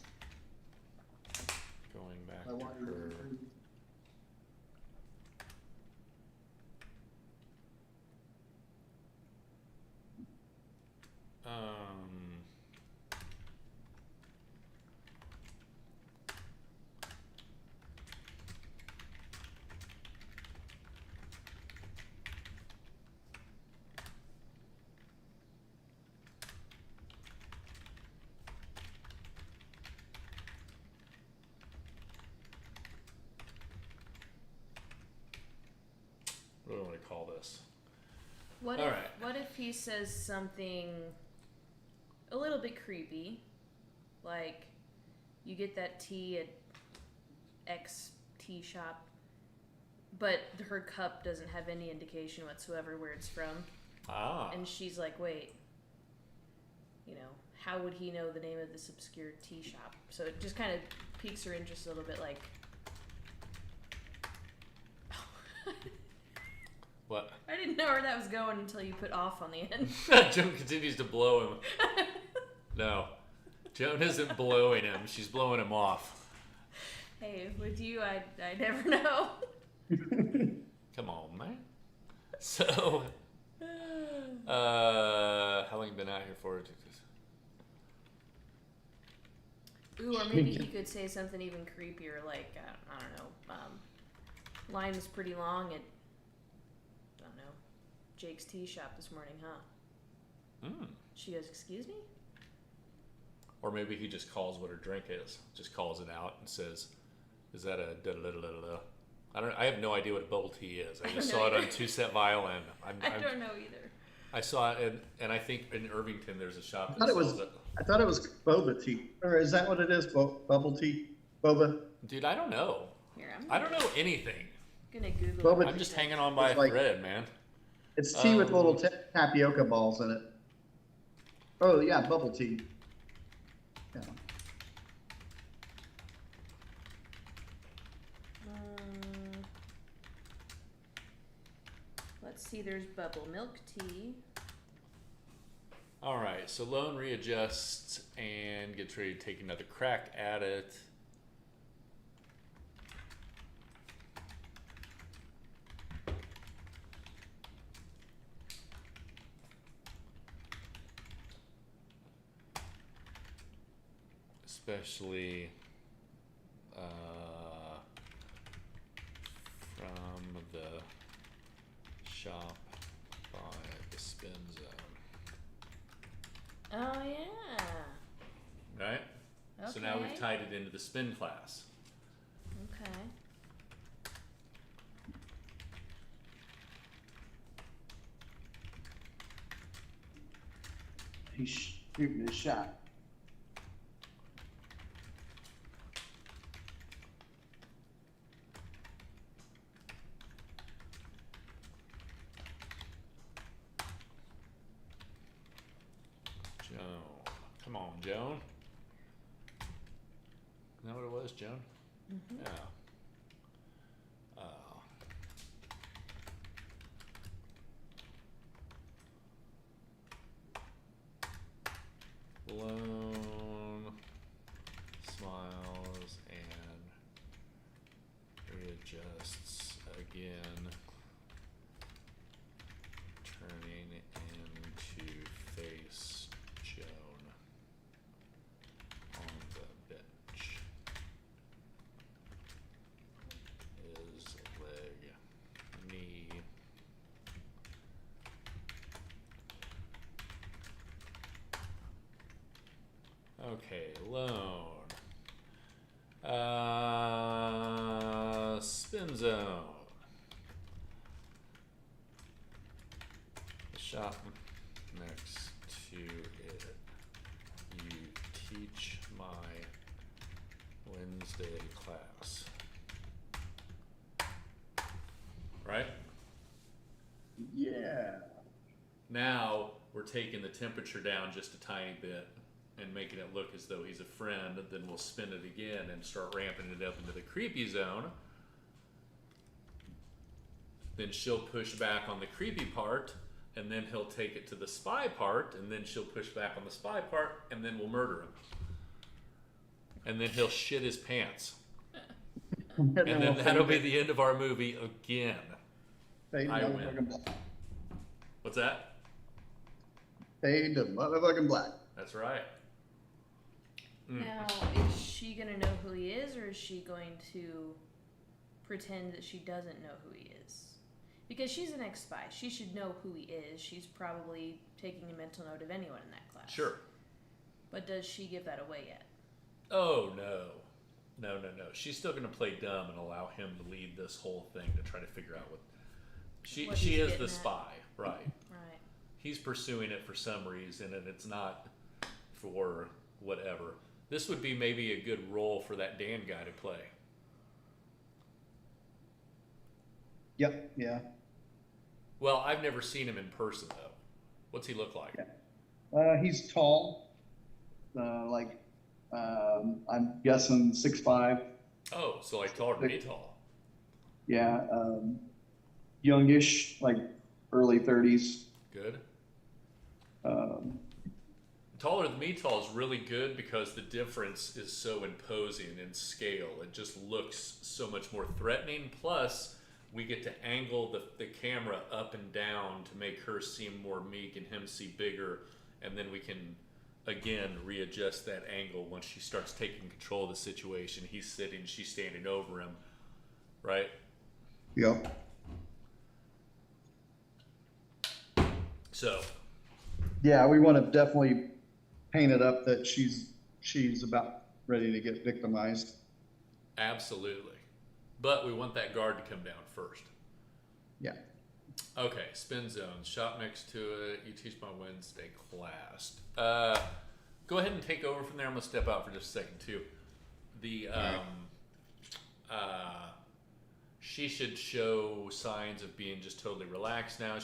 Going back I to want you her. to- this. What All if right. what if he says something a little bit creepy, like you get that tea at X tea shop, but her cup doesn't have any indication whatsoever where it's from, and she's like, wait, how would he know the name of this obscure tea shop? So it just kind of piques her interest a little bit, like. What? I didn't know where that was going until you put off on the end. Joan continues to blow him. No. Joan isn't blowing him. She's blowing him off. Hey, with you, I never know. Come on, man. So, how long you been out here for? Ooh, or maybe he could say something even creepier, like, I don't know, line was pretty long at, I don't know, Jake's tea shop this morning, huh? She goes, excuse me? Or maybe he just calls what her drink is. Just calls it out and says, is that a da-da-da-da-da-da? I have no idea what bubble tea is. I just saw it on Two Set Violin. I don't know either. I saw it, and I think in Irvington there's a shop that sells it. I thought it was boba tea. Or is that what it is? Bubble tea? Boba? Dude, I don't know. Here, I don't know anything. I'm gonna Google Boba it. I'm just hanging on by a thread, man. It's tea with little tapioca balls in it. Oh, yeah, bubble tea. Yeah. Let's see, there's bubble milk tea. All right, so Lone readjusts and gets ready to take another crack at it. Especially from the shop by the spin zone. Oh, yeah. Right? Okay. So now we've tied it into the spin class. Okay. He's shooting his shot. Joan. Come on, Joan. Is that what it was, Joan? Mm-hmm. Yeah. Oh. Lone smiles and readjusts again, turning into face Joan on the bench. His leg, knee. Okay, Lone. Spin zone. The shop next to it. You teach my Wednesday class. Right? Yeah. Now we're taking the temperature down just a tiny bit and making it look as though he's a friend. Then we'll spin it again and start ramping it up into the creepy zone. Then she'll push back on the creepy part, and then he'll take it to the spy part, and then she'll push back on the spy part, and then we'll murder him. And then he'll shit his pants. And then that'll be the end of our movie again. Fade to I win. motherfucking black. What's that? Fade to motherfucking black. That's right. Now, is she gonna know who he is, or is she going to pretend that she doesn't know who he is? Because she's an ex-spy. She should know who he is. She's probably taking a mental note of anyone in that class. Sure. But does she give that away yet? Oh, no. No. She's still going to play dumb and allow him to lead this whole thing to try to figure out She what she he's is getting the at. spy, right? Right. He's pursuing it for some reason, and it's not for whatever. This would be maybe a good role for that Dan guy to play. Yep. Yeah. Well, I've never seen him in person though. What's he look like? He's tall. Like I'm guessing 6'5". Oh, so like taller than me tall. Yeah. Youngish, like early 30s. Good. Um, Taller than me tall is really good because the difference is so imposing in scale. It just looks so much more threatening. Plus, we get to angle the camera up and down to make her seem more meek and him see bigger. And then we can, again, readjust that angle once she starts taking control of the situation. He's sitting, she's standing over him, right? yep. So, Yeah, we want to definitely paint it up that she's about ready to get victimized. absolutely. But we want that guard to come down first. Yeah. Okay, spin zones. Shop next to it. You teach my Wednesday class. Go ahead and take over from there. I'm gonna step out for just a second too. The she should show signs of being just totally relaxed now.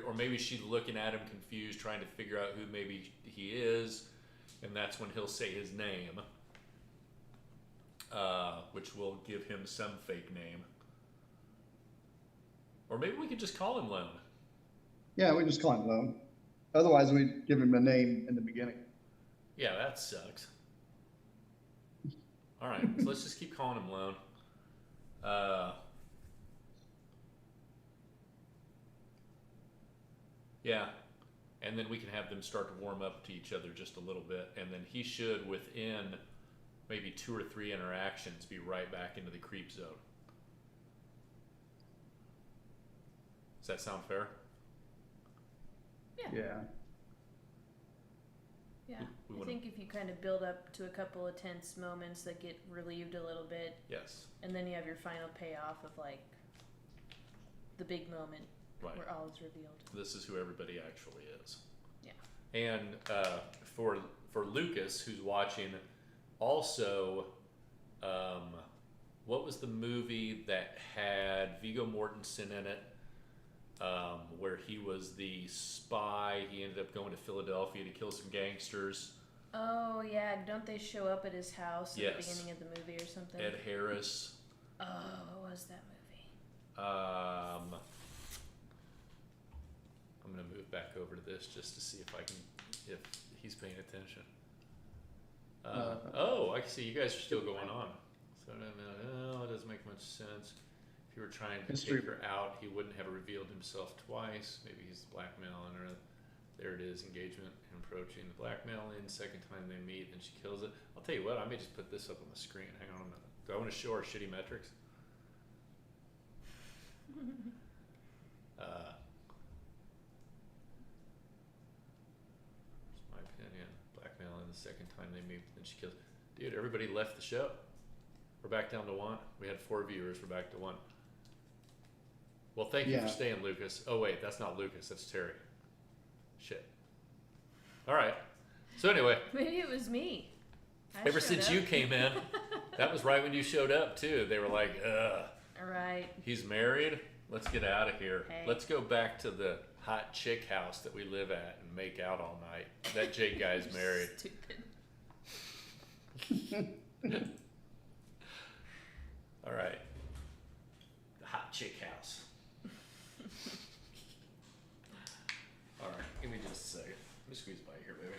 Or maybe she's looking at him confused, trying to figure out who maybe he is, and that's when he'll say his name, which will give him some fake name. Or maybe we could just call him Lone. Yeah, we just call him Lone. Otherwise, we'd give him a name in the beginning. Yeah, that sucks. All right, so let's just keep calling him Lone. Yeah, and then we can have them start to warm up to each other just a little bit, and then he should, within maybe 2 or 3 interactions, be right back into the creep zone. Does that sound fair? Yeah. Yeah. We I wanna- think if you kind of build up to a couple of tense moments that get relieved a little bit, Yes. and then you have your final payoff of like the big moment Right. where all is revealed. This is who everybody actually is. Yeah. And for Lucas, who's watching, also, what was the movie that had Viggo Mortensen in it, where he was the spy? He ended up going to Philadelphia to kill some gangsters. Oh yeah, don't they show up at his house at the Yes. beginning of the movie or something? Ed Harris. Oh, what was that movie? I'm gonna move back over to this just to see if he's paying attention. Oh, I can see you guys are still going on. So no, it doesn't make much sense. If you were trying to History. take her out, he wouldn't have revealed himself twice. Maybe he's blackmailing her. There it is, engagement and approaching the blackmailing. Second time they meet, and she kills it. I'll tell you what, I may just put this up on the screen. Hang on a minute. Do I want to show our shitty metrics? It's my opinion. Blackmailing the second time they meet, then she kills. Dude, everybody left the show. We're back down to 1. We had 4 viewers. We're back to 1. Well, thank you Yeah. for staying, Lucas. Oh wait, that's not Lucas. That's Terry. Shit. All right. So anyway, Maybe it was me. I ever showed since up. you came in, that was right when you showed up too. They were like, "Ugh, All right. he's married. Let's get out of here. Hey. Let's go back to the hot chick house that we live at and make out all night." That Jake guy's married. Stupid. All right. The hot chick house. All right. Give me just a second. Let me squeeze by here, baby.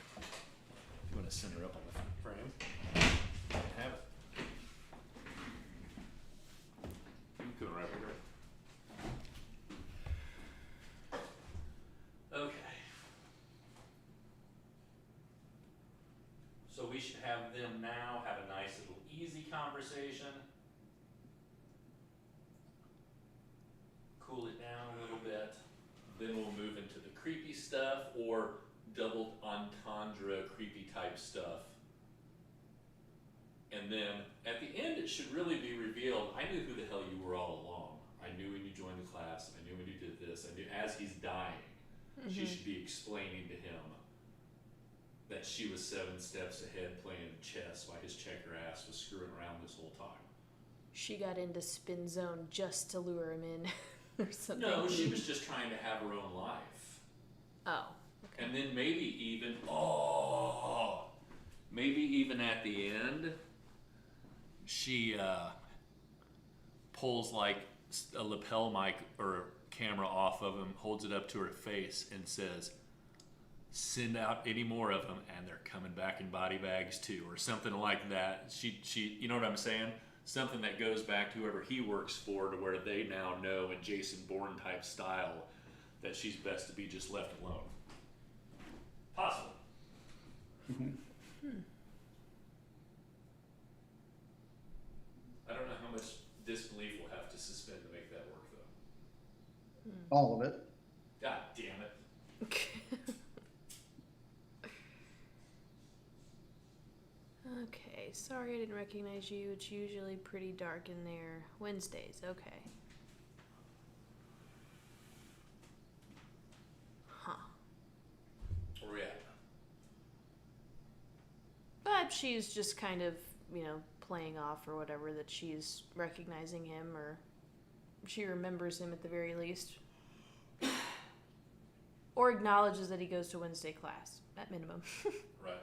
You want to send her up on the frame? Have it. You can right here. Okay. So we should have them now have a nice little easy conversation. Cool it down a little bit. Then we'll move into the creepy stuff or double entendre creepy type stuff. And then at the end, it should really be revealed. I knew who the hell you were all along. I knew when you joined the class. I knew when you did as he's dying, she should be explaining to him that she was 7 steps ahead playing chess while his checker ass was screwing around this whole time. She got into spin zone just to lure him in or something. No, she was just trying to have her own life. Oh. Okay. And then maybe even at the end, she pulls like a lapel mic or camera off of him, holds it up to her face, and says, "Send out any more of them, and they're coming back in body bags too," or something like that. She, you know what I'm saying? Something that goes back to whoever he works for, to where they now know in Jason Bourne type style that she's best to be just left alone. Possible. I don't know how much disbelief we'll have to suspend to make that work, though. All of it. God damn it. Okay, sorry I didn't recognize you. It's usually pretty dark in there. Wednesdays, okay. Huh. Where we at? But she's just kind of, playing off or whatever, that she's recognizing him, or she remembers him at the very least. Or acknowledges that he goes to Wednesday class, at minimum. Right.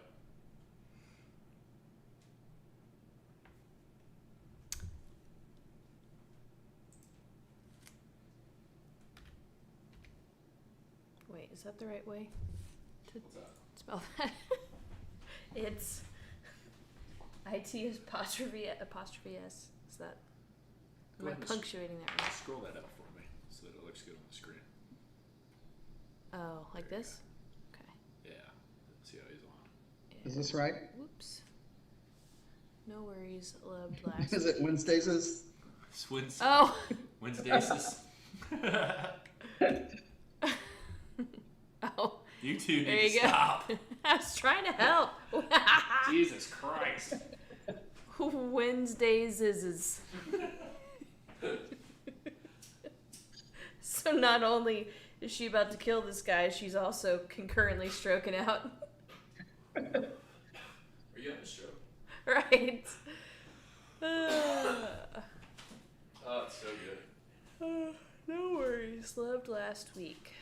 Wait, is that the right way to What's that? spell that? It's IT apostrophe S. Is that? Go Am I ahead and punctuating that right? Scroll that up for me so that it looks good on the screen. Oh, like There you this? Okay. Yeah. See how he's on. Is this right? Whoops. No worries. Loved last. Is it Wednesdays? It's Wednesday. Oh. Wednesdays is. Oh. You two There need to you go. stop. I was trying to help. Jesus Christ. Wednesdays is. So not only is she about to kill this guy, she's also concurrently stroking out. Are you having a stroke? Right. Oh, it's so good. No worries. Loved last week.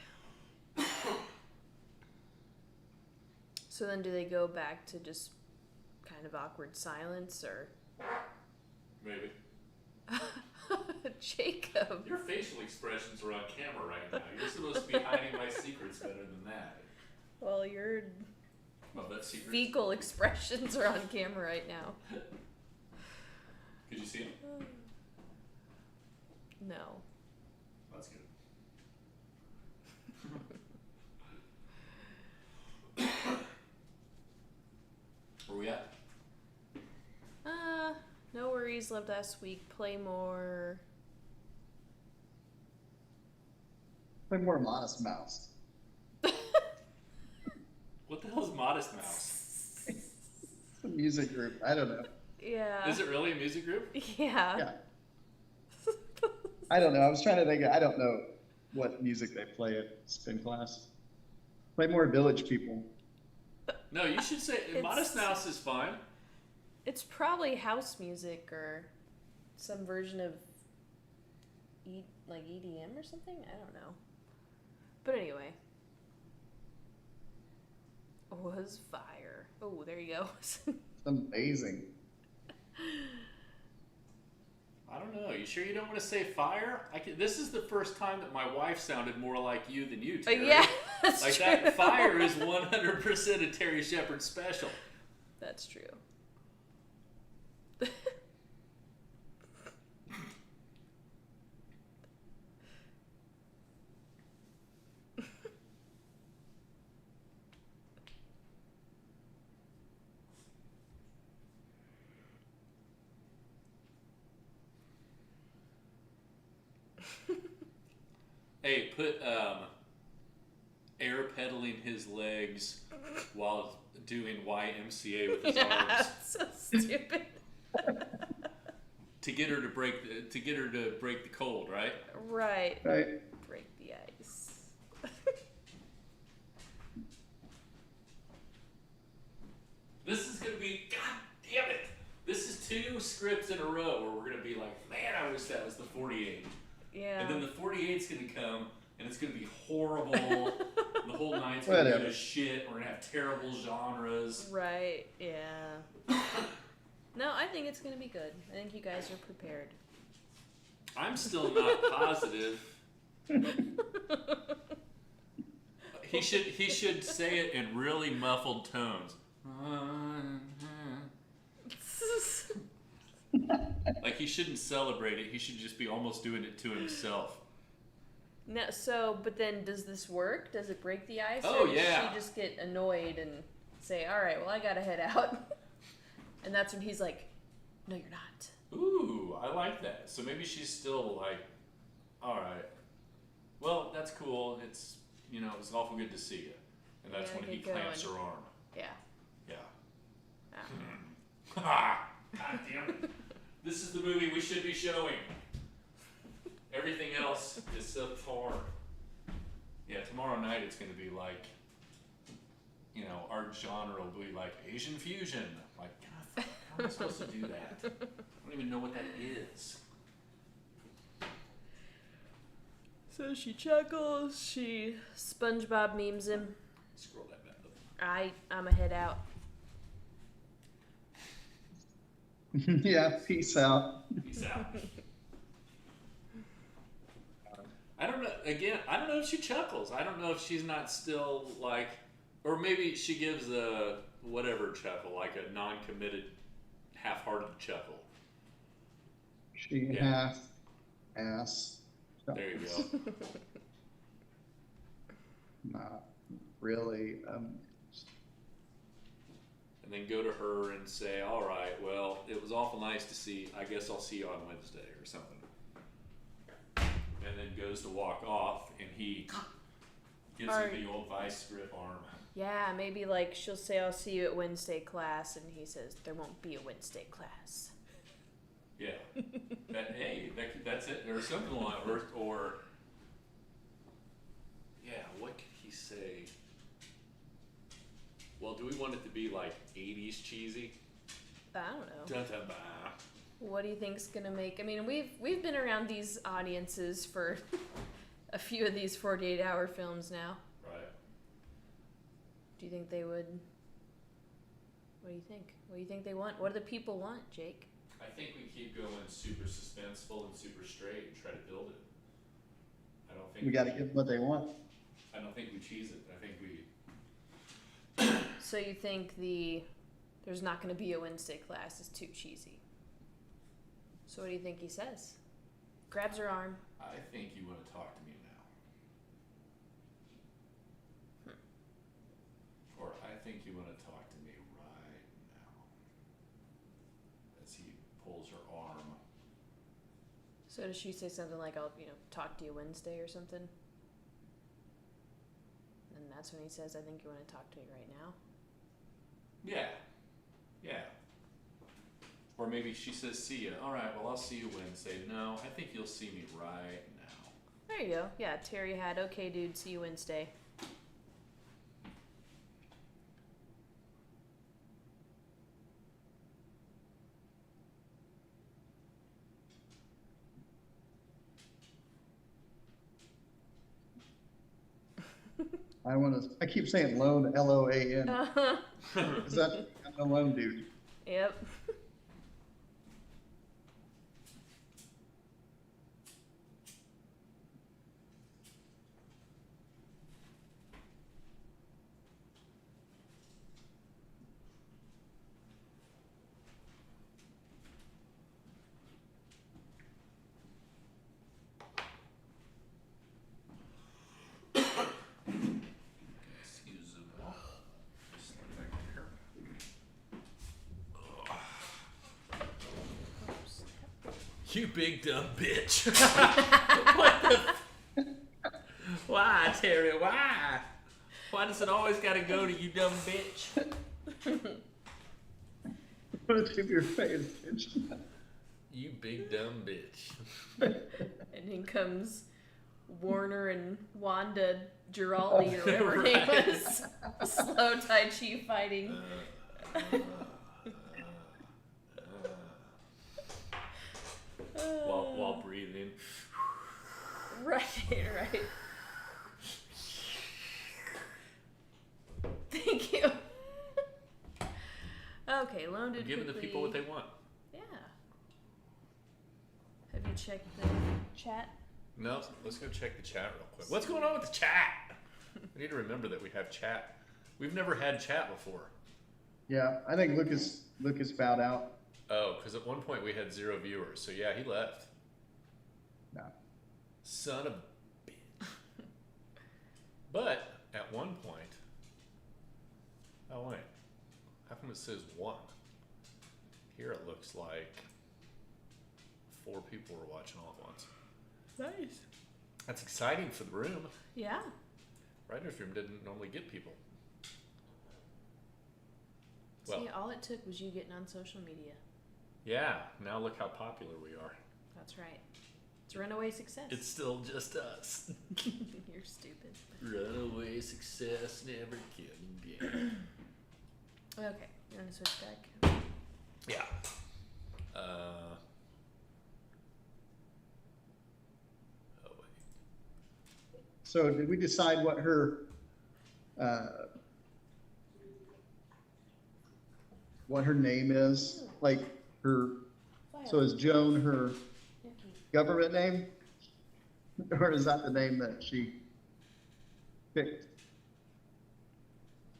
So then do they go back to just kind of awkward silence, or Maybe. Jacob? Your facial expressions are on camera right now. You're supposed to be hiding my secrets better than that. Well, your My butt secrets. fecal expressions are on camera right now. Could you see him? No. That's good. Where we at? No worries. Loved last week. Play more. Play more Modest Mouse. What the hell's Modest Mouse? It's a music group. I don't know. Yeah. Is it really a music group? Yeah. Yeah. I don't know. I was trying to think. I don't know what music they play at spin class. Play more Village People. No, you should say Modest Mouse is fine. It's probably house music or some version of like EDM or something. I don't know. But anyway. Was fire. Oh, there you go. It's amazing. I don't know. You sure you don't want to say fire? This is the first time that my wife sounded more like you than you, Terry. Yeah, that's like true. that fire is 100% a Terry Shepard special. That's true. Hey, put air pedaling his legs while doing YMCA with his Yeah, arms so stupid. to get her to break the cold, right? Right. Right. Break the ice. This is gonna be, god damn it! This is 2 scripts in a row where we're gonna be like, man, I wish that was the 48. Yeah. And then the 48's gonna come, and it's gonna be horrible. The whole night's gonna Whatever. be to shit. We're gonna have terrible genres. Right, yeah. No, I think it's gonna be good. I think you guys are prepared. I'm still not positive. He should say it in really muffled tones. Like he shouldn't celebrate it. He should just be almost doing it to himself. No, so, but then does this work? Does it break the ice? Oh, or does yeah. she just get annoyed and say, all right, well, I gotta head out? And that's when he's like, no, you're not. Ooh, I like that. So maybe she's still like, all right. Well, that's cool. It's, it's awful good to see you. And that's Yeah, when he get clamps going. her arm. Yeah. Yeah. Ah. Ha! God damn it. This is the movie we should be showing. Everything else is subpar. Yeah, tomorrow night it's going to be like, our genre will be like Asian fusion. Like, God, how am I supposed to do that? I don't even know what that is. So she chuckles, she SpongeBob memes him. Scroll that back up. I'ma head out. Yeah, peace out. Peace out. I don't know. Again, I don't know if she chuckles. I don't know if she's not still like, or maybe she gives a whatever chuckle, like a non-committed, half-hearted chuckle. She Yeah. half ass. There you go. Not really. And then go to her and say, all right, well, it was awful nice to see. I guess I'll see you on Wednesday or something. And then goes to walk off, and he gives her the old vice grip arm. Yeah, maybe like she'll say, I'll see you at Wednesday class, and he says, there won't be a Wednesday class. Yeah. That's it. Or something like or yeah, what could he say? Well, do we want it to be like 80s cheesy? I don't know. Dun-dun-bah. What do you think's gonna make? I mean, we've been around these audiences for a few of these 48-hour films now. Right. Do you think they would? What do you think? What do you think they want? What do the people want, Jake? I think we keep going super suspenseful and super straight and try to build it. I don't think We got to get what they want. I don't think we cheese it. I think we. So you think there's not going to be a Wednesday class is too cheesy? So what do you think he says? Grabs her arm. I think you want to talk to me now. Or I think you want to talk to me right now. As he pulls her arm. So does she say something like, I'll, talk to you Wednesday or something? And that's when he says, I think you want to talk to me right now. Yeah. Yeah. Or maybe she says, see you. All right, well, I'll see you Wednesday. No, I think you'll see me right now. There you go. Yeah, Terry had, okay, dude, see you Wednesday. I keep saying loan, Loan. Uh-huh. Is that I'm a loan dude? Yep. Excuse me. Just let me back here. You big dumb bitch. What the? Why, Terry? Why? Why does it always gotta go to you dumb bitch? What if you're paying attention? You big dumb bitch. And in comes Warner and Wanda Giraldi or whatever her name was. Slow Tai Chi fighting. While breathing. Right. Thank you. Okay, loaned it Giving the people what they want. Yeah. Have you checked the chat? No, let's go check the chat real quick. What's going on with the chat? We need to remember that we have chat. We've never had chat before. Yeah, I think Lucas bowed out. Oh, because at one point we had 0 viewers. So yeah, he left. No. Son of a bitch. But at one point, oh wait, how come it says 1? Here it looks like 4 people were watching all at once. Nice. That's exciting for the room. Yeah. Writer's Room didn't normally get people. See, all it took was you getting on social media. Yeah, now look how popular we are. That's right. It's runaway success. It's still just us. You're stupid. Runaway success never can be. Okay, you want to switch back? Yeah. Oh wait. So did we decide what her name is? Like her, so is Joan her government name? Or is that the name that she picked?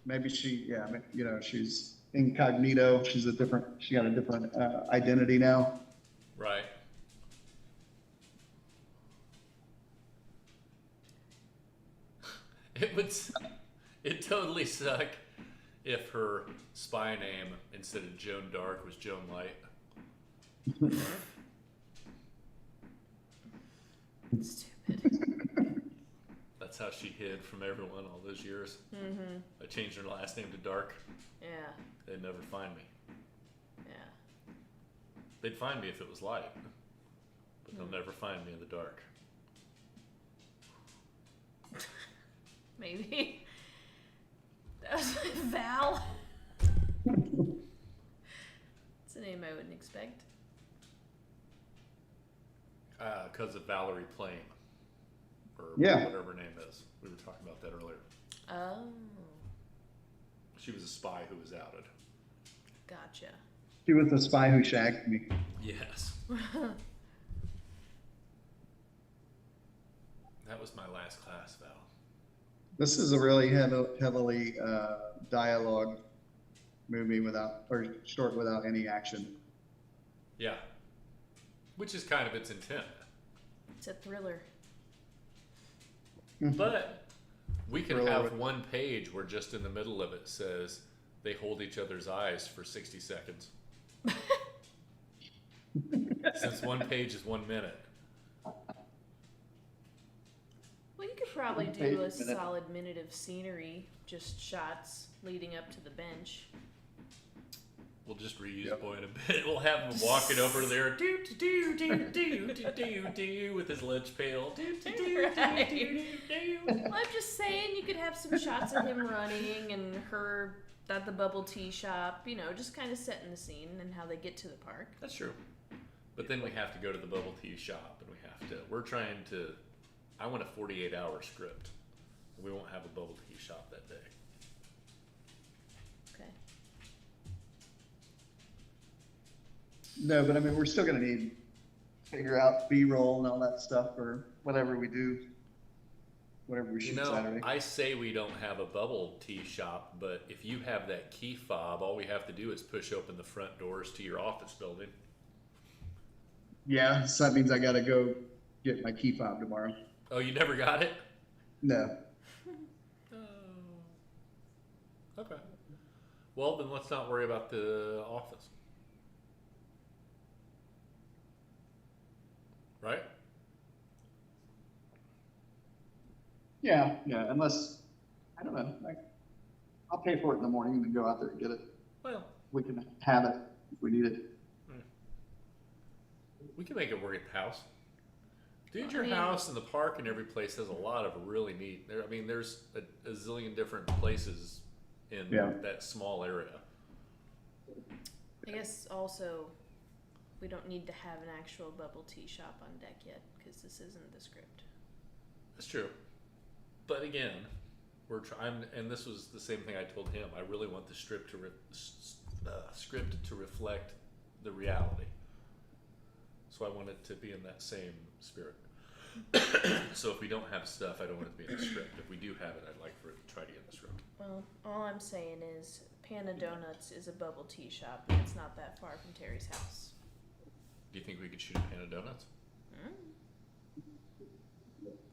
Maybe she, yeah, you know, she's incognito. She got a different identity now. Right. It totally suck if her spy name instead of Joan Dark was Joan Light. Stupid. That's how she hid from everyone all those years. Mm-hmm. I changed her last name to Dark. Yeah. They'd never find me. Yeah. They'd find me if it was light, but they'll never find me in the dark. Maybe. That was Val. It's a name I wouldn't expect. Because of Valerie Plame, or Yeah. whatever her name is. We were talking about that earlier. Oh. She was a spy who was outed. Gotcha. She was the spy who shagged me. Yes. That was my last class, Val. This is a really heavily dialogue movie short without any action. Yeah. Which is kind of its intent. It's a thriller. But we can Thriller have with- one page where just in the middle of it says they hold each other's eyes for 60 seconds. Since one page is 1 minute. Well, you could probably One do page, a minute. solid minute of scenery, just shots leading up to the bench. We'll just reuse Yep. Boy in a bit. We'll have him walking over there, do do do do do do do with his lunch pail, do do do Right. do do do. Well, I'm just saying you could have some shots of him running and her at the bubble tea shop, you know, just kind of setting the scene and how they get to the park. That's true. But then we have to go to the bubble tea shop, and we're trying to. I want a 48-hour script. We won't have a bubble tea shop that day. Okay. No, but I mean, we're still gonna need to figure out B-roll and all that stuff, or whatever we do, whatever we shoot Saturday. I say we don't have a bubble tea shop, but if you have that key fob, all we have to do is push open the front doors to your office building. Yeah, so that means I gotta go get my key fob tomorrow. Oh, you never got it? No. Oh. Okay. Well, then let's not worry about the office. Right? Yeah, unless, I don't know, I'll pay for it in the morning and then go out there and get it. Well, We can have it if we need it. we can make it work at the house. Dude, I your mean- house and the park and every place has a lot of really neat. I mean, there's a zillion different places in Yeah. that small area. I guess also we don't need to have an actual bubble tea shop on deck yet because this isn't the script. That's true. But again, we're trying, and this was the same thing I told him. I really want the script to script to reflect the reality. So I want it to be in that same spirit. So if we don't have stuff, I don't want it to be in the script. If we do have it, I'd like for it to try to get in the script. Well, all I'm saying is Panda Donuts is a bubble tea shop and it's not that far from Terry's house. Do you think we could shoot a Panda Donuts?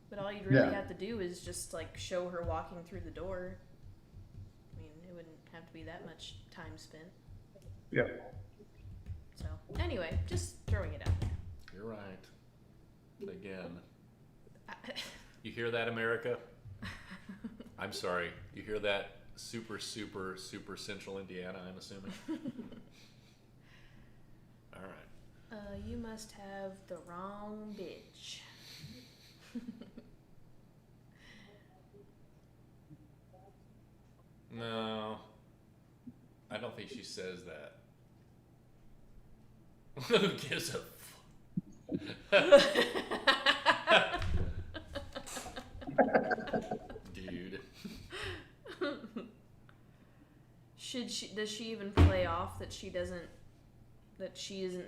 But all you'd really Yeah. have to do is just like show her walking through the door. I mean, it wouldn't have to be that much time spent. Yeah. So anyway, just throwing it out there. You're right. Again, you hear that, America? I'm sorry. You hear that? Super central Indiana, I'm assuming. All right. You must have the wrong bitch. No, I don't think she says that. Who gives a dude? Does she even play off that she isn't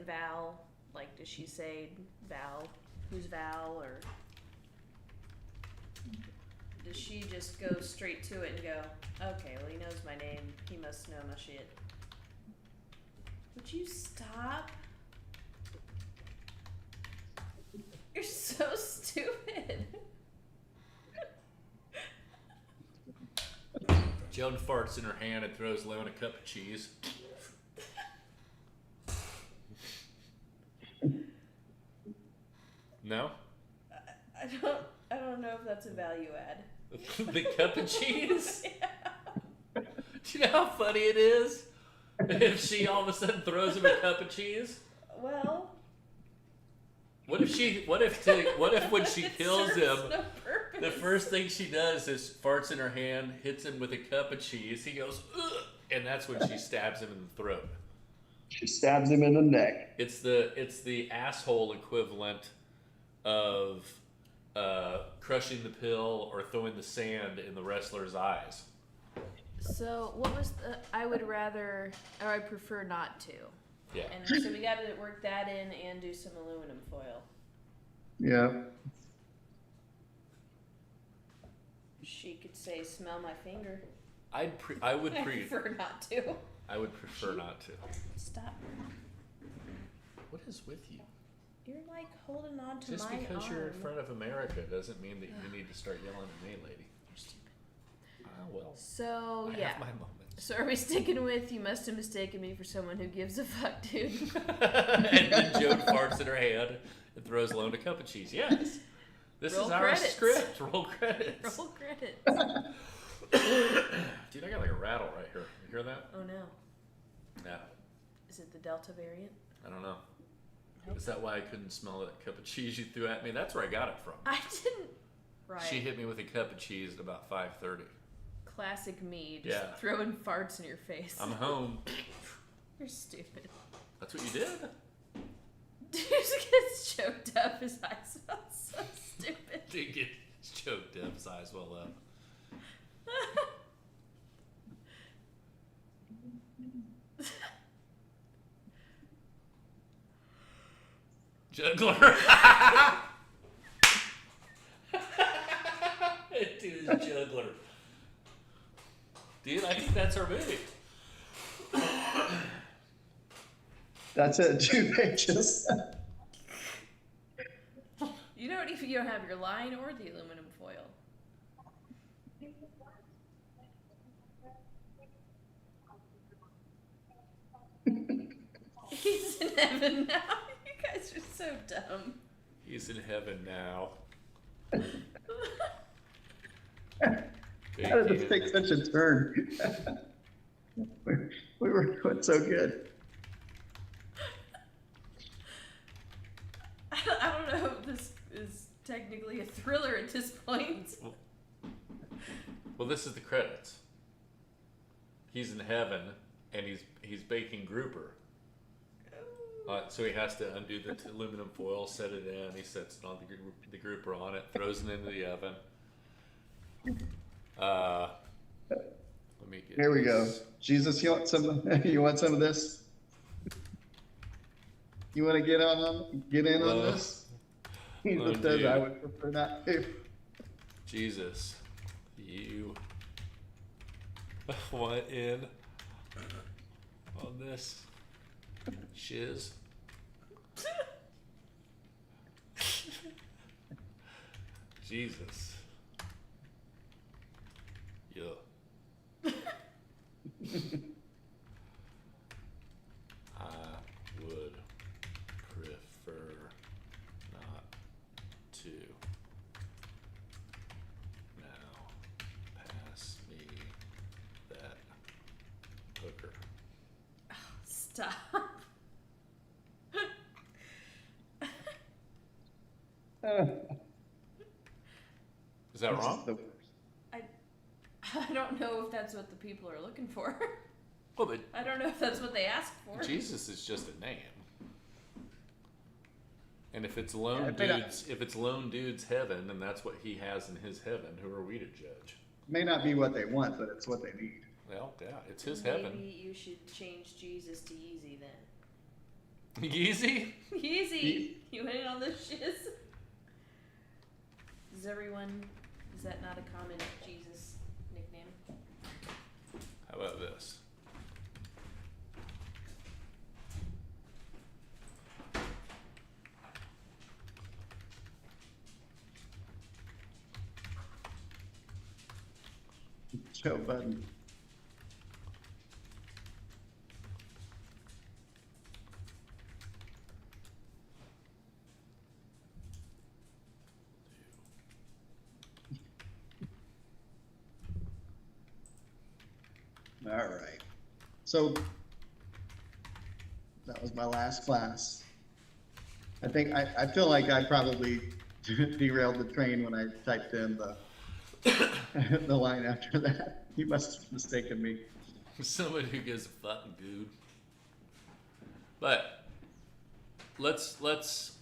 Val? Like, does she say Val? Who's Val? Or does she just go straight to it and go, okay, well, he knows my name. He must know my shit. Would you stop? You're so stupid. Joan farts in her hand and throws Leon a cup of cheese. No? I don't know if that's a value add. The cup of cheese? Do you know how funny it is if she all of a sudden throws him a cup of cheese? Well, What if when she it kills serves him, no purpose. the first thing she does is farts in her hand, hits him with a cup of cheese. He goes, ugh, and that's when she stabs him in the throat. She stabs him in the neck. It's the asshole equivalent of crushing the pill or throwing the sand in the wrestler's eyes. So what was the? I would rather, or I prefer not to. Yeah. And so we got to work that in and do some aluminum foil. Yeah. She could say, "Smell my finger." I would I prefer not to. I would prefer not to. Stop. What is with you? You're like holding on to Just my because arm. you're in front of America doesn't mean that you need to start yelling at me, lady. You're stupid. Ah, well. So I yeah. have my moments. So are we sticking with you must have mistaken me for someone who gives a fuck, dude? And then Joan farts in her hand and throws Lone a cup of cheese. Yes. This Roll is our credits. script. Roll credits. Roll credits. Dude, I got like a rattle right here. You hear that? Oh no. Yeah. Is it the Delta variant? I don't know. Is that why I couldn't smell that cup of cheese you threw at me? That's where I got it from. I didn't. Right. She hit me with a cup of cheese at about 5:30. Classic me, just Yeah. throwing farts in your face. I'm home. You're stupid. That's what you did? Dude just gets choked up. His eyes smell so stupid. Did get choked up, his eyes well up. Juggler. Dude is juggler. Dude, I think that's our movie. That's it. 2 pages. You don't even have your line or the aluminum foil. He's in heaven now. You guys are so dumb. He's in heaven now. How did this take such a turn? we were doing so good. I don't know if this is technically a thriller at this point. Well, this is the credits. He's in heaven, and he's baking grouper. So he has to undo the aluminum foil, set it in. He sets it on the grouper on it, throws it into the oven. Let me get. Here we go. this. Jesus, you want some? You want some of this? You want to get in on this? Jesus says, dude. I would prefer not to. Jesus, you want in on this shiz? Jesus. Yeah. I would prefer not to. Now, pass me that hooker. Stop. Is that This is wrong? the worst. I don't know if that's what the people are looking for. Well, but I don't know if that's what they asked for. Jesus is just a name. And if it's lone Yeah, but, dudes, if it's lone dude's heaven, and that's what he has in his heaven, who are we to judge? May not be what they want, but it's what they need. Well, yeah, it's his Maybe heaven. you should change Jesus to Yeezy then. Easy. Yeezy! You in on this shiz? Is that not a common Jesus nickname? How about this? Joe Budden. All right. So that was my last class. I feel like I probably derailed the train when I typed in the line after that. You must have mistaken me. Somebody who gives a fucking dude. But let's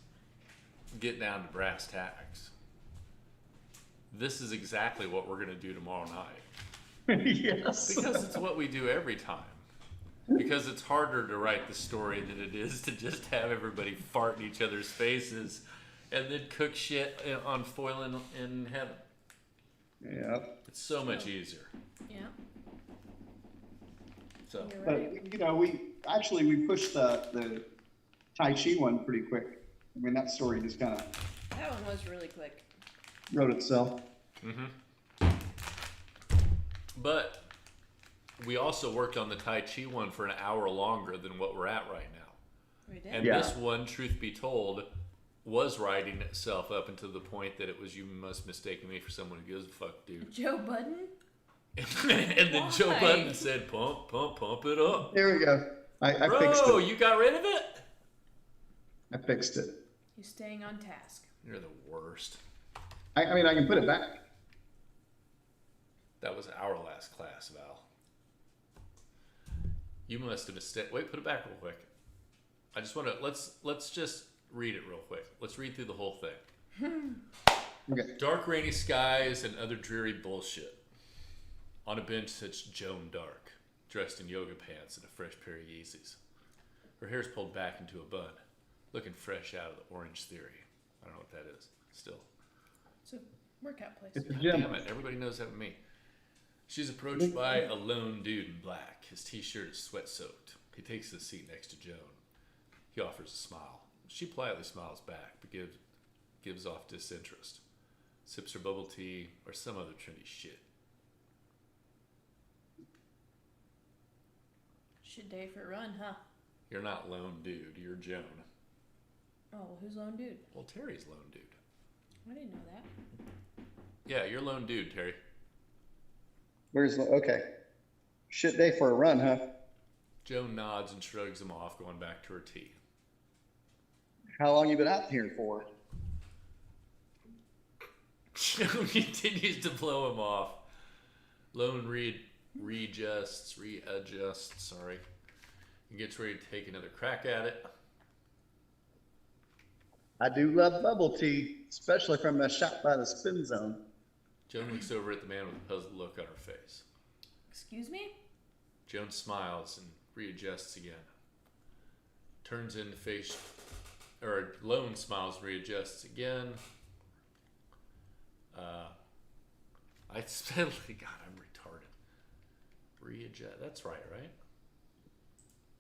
get down to brass tacks. This is exactly what we're gonna do tomorrow night. Yes. Because it's what we do every time. Because it's harder to write the story than it is to just have everybody fart in each other's faces and then cook shit on foil in heaven. Yep. It's so much easier. Yeah. So You're But right. we pushed the Tai Chi one pretty quick. I mean, that story just kind of That one was really quick. wrote itself. but we also worked on the Tai Chi one for an hour longer than what we're at right now. We did. And Yeah. this one, truth be told, was writing itself up into the point that it was you must mistake me for someone who gives a fuck, dude. Joe Budden? And then Joe Why? Budden said, pump it up. There we go. I fixed Bro, it. you got rid of it? I fixed it. He's staying on task. You're the worst. I mean, I can put it back. That was our last class, Val. You must have mistaken. Wait, put it back real quick. I just want to let's just read it real quick. Let's read through the whole thing. Okay. Dark, rainy skies and other dreary bullshit. On a bench sits Joan Dark, dressed in yoga pants and a fresh pair of Yeezys. Her hair's pulled back into a bun, looking fresh out of the Orange Theory. I don't know what that is. Still. It's a workout place. It's a God gym. damn it, everybody knows that with me. She's approached by a lone dude in black. His t-shirt is sweat-soaked. He takes the seat next to Joan. He offers a smile. She politely smiles back, but gives off disinterest. Sips her bubble tea or some other trendy shit. Should day for a run, huh? You're not lone dude, you're Joan. Oh, well, who's lone dude? Well, Terry's lone dude. I didn't know that. Yeah, you're lone dude, Terry. Okay. Shit day for a run, huh? Joan nods and shrugs him off, going back to her tea. How long you been out here for? Joan continues to blow him off. Lone readjusts, sorry. He gets ready to take another crack at it. I do love bubble tea, especially from a shop by the spin zone. Joan looks over at the man with a puzzled look on her face. Excuse me? Joan smiles and readjusts again. Turns in to face, or Lone smiles, readjusts again. I spent, God, I'm retarded. Readjust, that's right?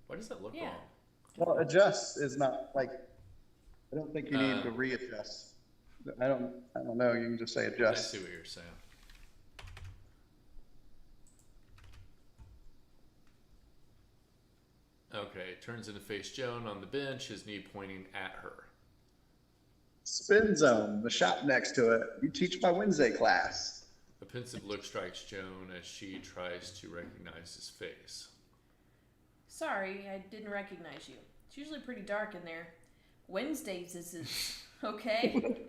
Why does that look Yeah. wrong? Well, adjust is not like, I don't think you need to readjust. I don't know. You can just say I adjust. see what you're saying. Okay, turns in to face Joan on the bench, his knee pointing at her. Spin zone, the shop next to it. You teach my Wednesday class. A pensive look strikes Joan as she tries to recognize his face. Sorry, I didn't recognize you. It's usually pretty dark in there. Wednesdays is okay?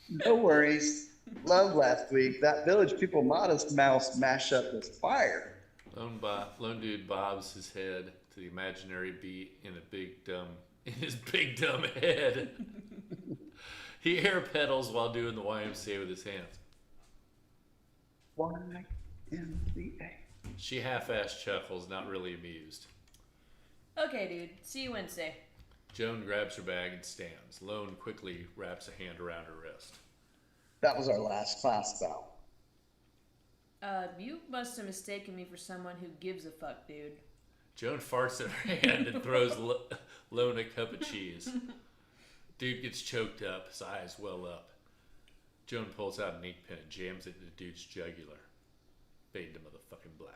No worries. Love last week. That Village People Modest Mouse mashup was fire. Lone dude bobs his head to the imaginary beat in his big dumb head. He air pedals while doing the YMCA with his hands. YMCA. She half-ass chuckles, not really amused. Okay, dude. See you Wednesday. Joan grabs her bag and stands. Lone quickly wraps a hand around her wrist. That was our last class bell. You must have mistaken me for someone who gives a fuck, dude. Joan farts in her hand and throws Lone a cup of cheese. Dude gets choked up, his eyes well up. Joan pulls out an ink pen and jams it into dude's jugular. Fade to motherfucking black.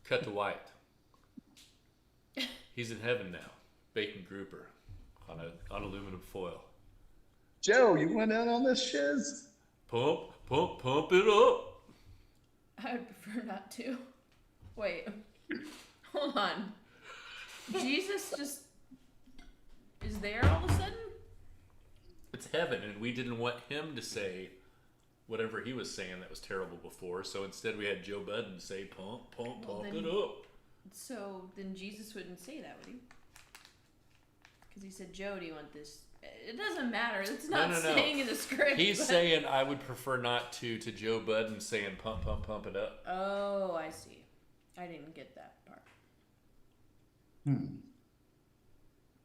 Cut to white. He's in heaven now. Bacon grouper on aluminum foil. Joe, you went in on this shiz? Pump it up. I would prefer not to. Wait. Hold on. Jesus just is there all of a sudden? It's heaven, and we didn't want him to say whatever he was saying that was terrible before, so instead we had Joe Budden say pump it up. So then Jesus wouldn't say that, would he? Because he said, Joe, do you want this? It doesn't matter. It's not saying in the script. He's saying, I would prefer not to Joe Budden saying pump it up. Oh, I see. I didn't get that part.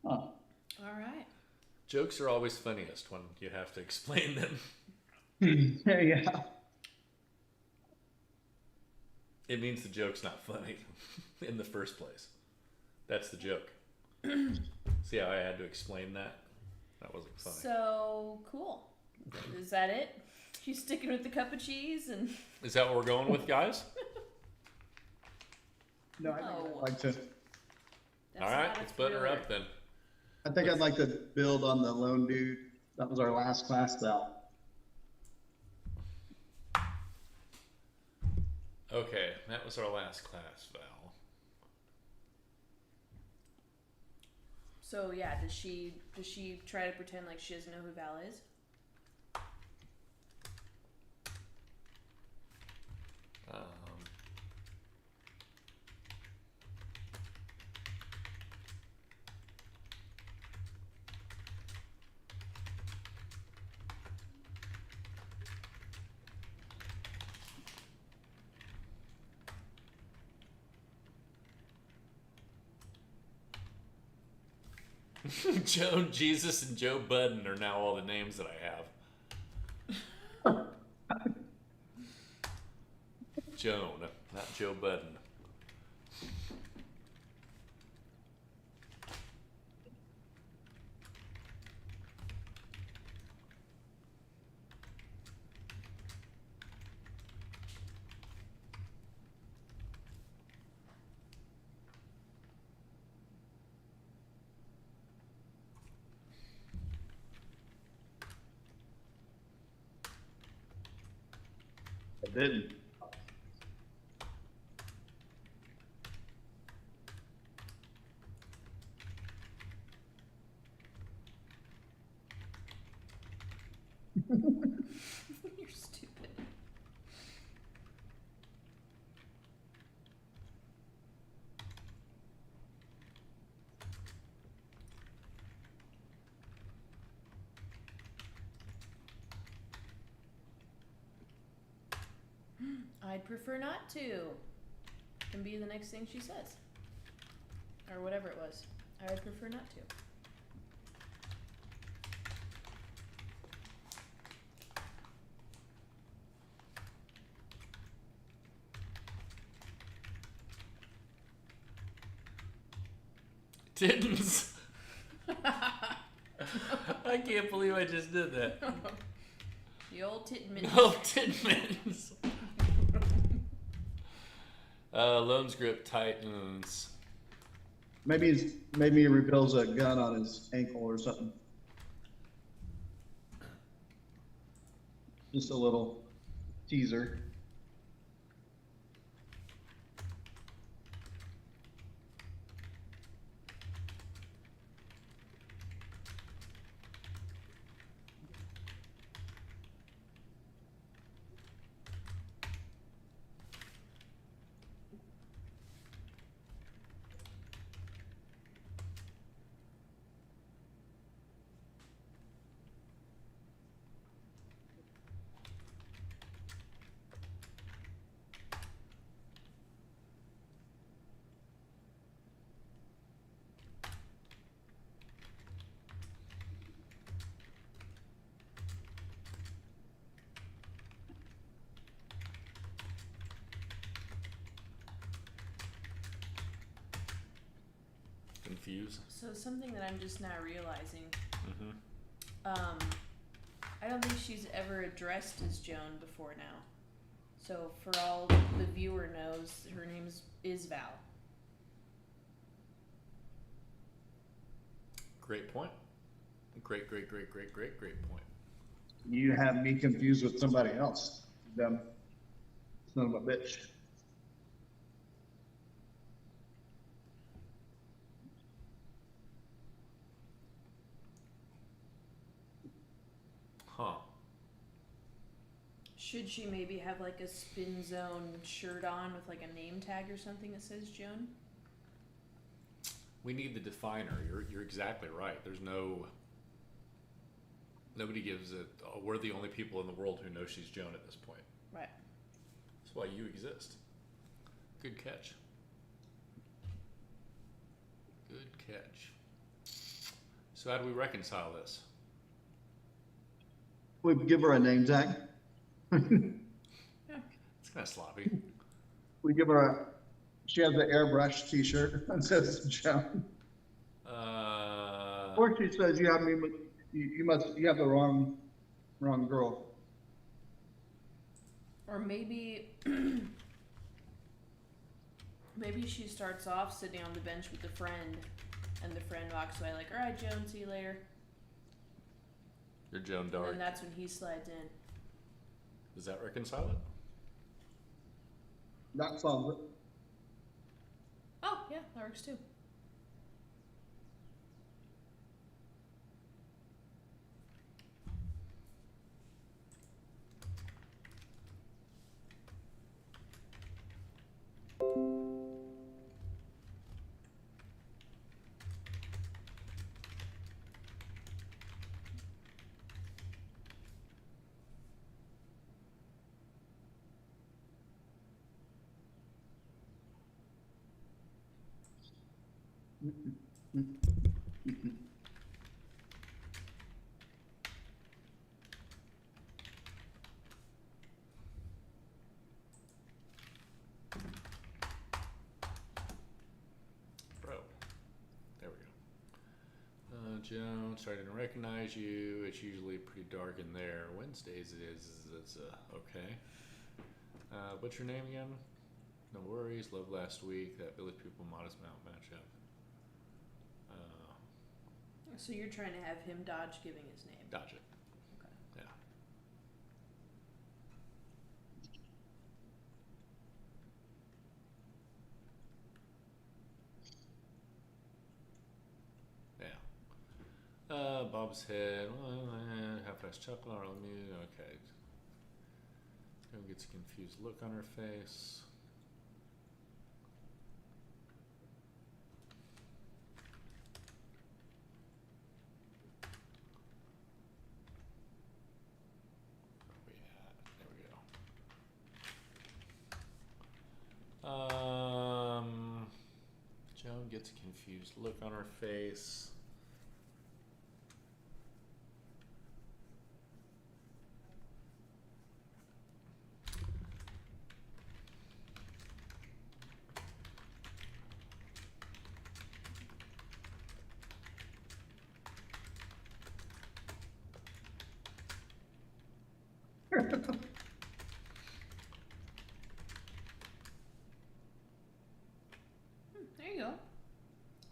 Huh. All right. Jokes are always funniest when you have to explain them. Yeah. It means the joke's not funny in the first place. That's the joke. See how I had to explain that? That wasn't funny. So, cool. Is that it? You sticking with the cup of cheese? And Is that what we're going with, guys? No, I think I'd like to. All right, let's button her up then. I think I'd like to build on the lone dude. That was our last class bell. Okay, that was our last class, Val. So yeah, does she try to pretend like she doesn't know who Val is? Joan, Jesus, and Joe Budden are now all the names that I have. Joan, not Joe Budden. I didn't. I'd prefer not to. Can be the next thing she says. Or whatever it was. I would prefer not to. Tittens. I can't believe I just did that. The old Titman. Oh, Titmans. Loans grip tightens. Maybe he reveals a gun on his ankle or something. Just a little teaser. Confused. So something that I'm just now realizing. Mm-hmm. I don't think she's ever addressed as Joan before now. So for all the viewer knows, her name is Val. Great point. Great point. You have me confused with somebody else. Dumb son of a bitch. Huh. Should she maybe have like a Spin Zone shirt on with like a name tag or something that says Joan? We need the definer. You're exactly right. There's nobody gives it. Oh, we're the only people in the world who know she's Joan at this point. Right. That's why you exist. Good catch. Good catch. So how do we reconcile this? We give her a name tag. It's kind of sloppy. We give her she has an airbrush t-shirt that says Joan. Or she says, you have the wrong girl. Or maybe maybe she starts off sitting on the bench with a friend and the friend walks away like, alright Joan, see you later. You're Joan And Dark. then that's when he slides in. Does that reconcile it? That solves it. Oh, yeah, that works too. Bro. There we go. Joan, sorry I didn't recognize you. It's usually pretty dark in there. Wednesdays it is. It's okay. What's your name again? No worries. Love last week. That Village People Modest Mount matchup. So you're trying to have him dodge giving his name. Dodge it. Okay. Yeah. Yeah. Bob's head. Half-assed chuckle. Okay. Joan gets a confused look on her face. Where we at? There we go. gets a confused look on her face. There you go.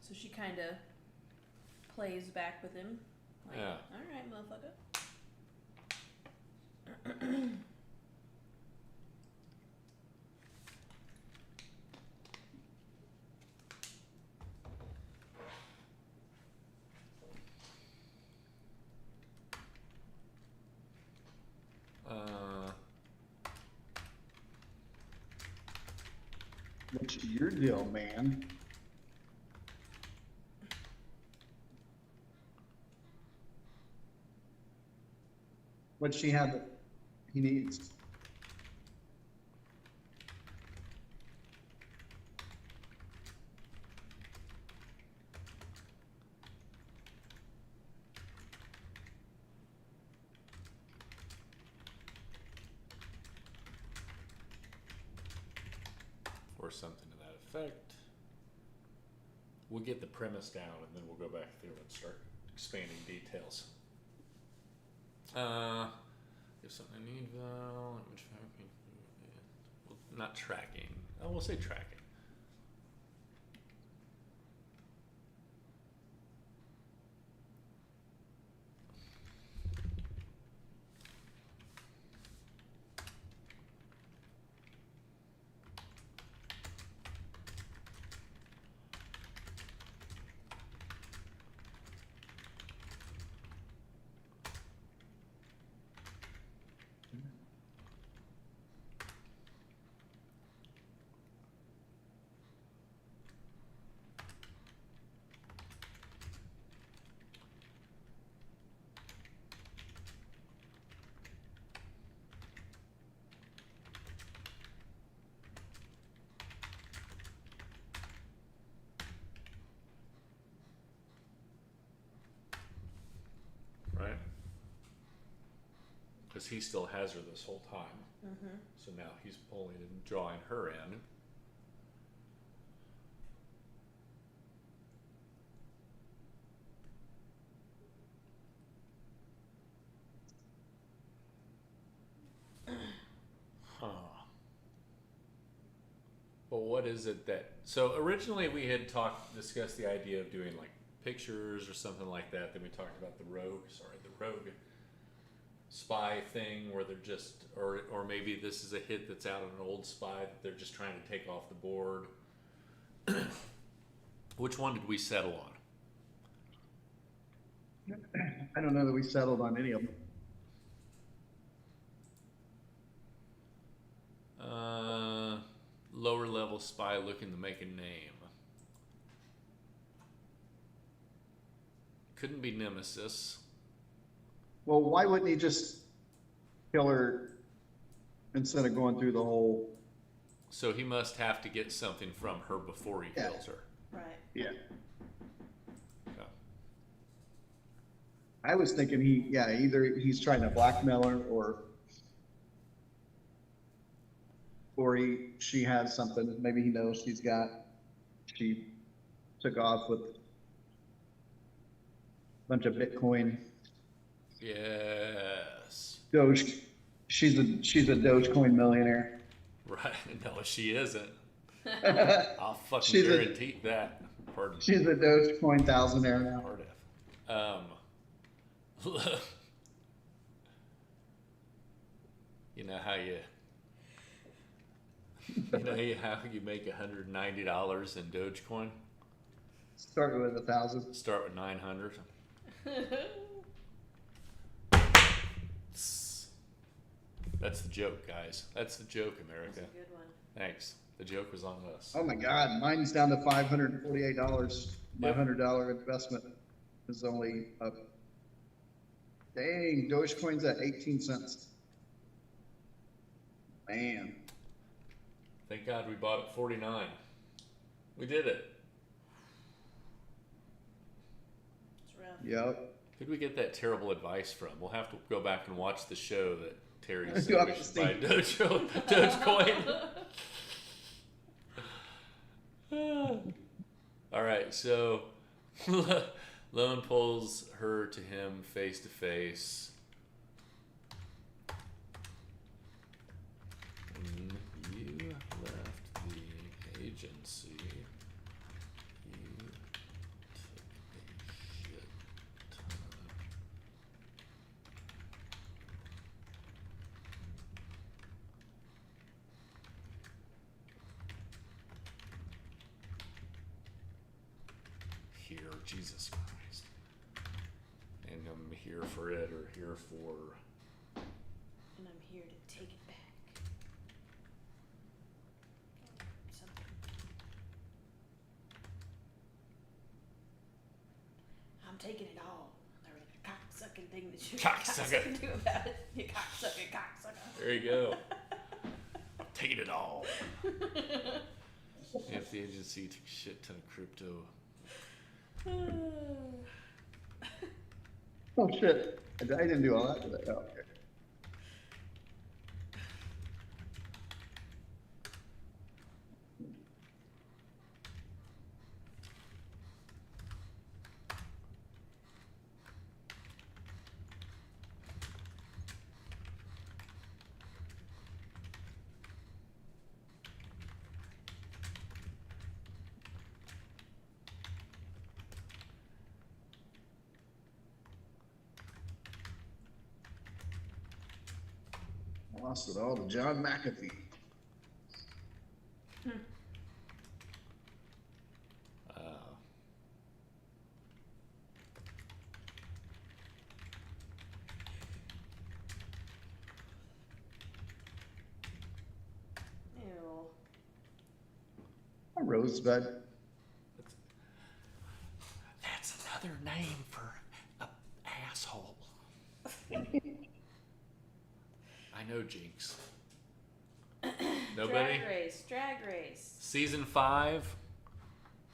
So she kind of plays back with him. Like, Yeah. all right, motherfucker. What's your deal, man? What's she have that he needs? Or something to that effect. We'll get the premise down and then we'll go back through and start expanding details. If something I need, well, not tracking. Oh, we'll say tracking. Right? Because he still has her this whole time. Mm-hmm. So now he's pulling and drawing her in. Huh. Well, what is it that... So originally we had discussed the idea of doing like pictures or something like that. Then we talked about the rogue spy thing where they're just, or maybe this is a hit that's out on an old spy that they're just trying to take off the board. Which one did we settle on? I don't know that we settled on any of them. Lower level spy looking to make a name. Couldn't be Nemesis. Well, why wouldn't he just kill her instead of going through the whole? So he must have to get something from her before he Yeah. kills her. Right. Yeah. Yeah. I was thinking either he's trying to blackmail her or she has something. Maybe he knows she took off with a bunch of Bitcoin. Yes. Doge. She's a Dogecoin millionaire. Right. No, she isn't. I'll fucking She's a- guarantee that. Pardon. She's a Dogecoin thousandaire now. Part F. You know how you make $190 in Dogecoin? Start with 1,000. Start with 900. That's the joke, guys. That's the joke, America. That's a good one. Thanks. The joke was on us. Oh my God, mine's down to $548. My Yep. $100 investment is only up. Dang, Dogecoin's at 18 cents. Man, Thank God we bought at 49. We did it. Yep. Who'd we get that terrible advice from? We'll have to go back and watch the show that Terry You'll said have we to should see. buy Dogecoin. All right, so Lone pulls her to him face to face. When you left the agency, you took a shit ton. Here, Jesus Christ. And I'm here for it, or here for. And I'm here to take it back. Something. I'm taking it all. There ain't a cocksucking thing that you Cocksucker. can do about it. You cocksucking cocksucker. There you go. I'm taking it all. If the agency took a shit ton of crypto. Oh shit! I didn't do all that today. Oh, okay. Lost it all to John McAfee. Ew. A rosebud. That's another name for a asshole. I know Jinx. Nobody? Drag race. Season 5.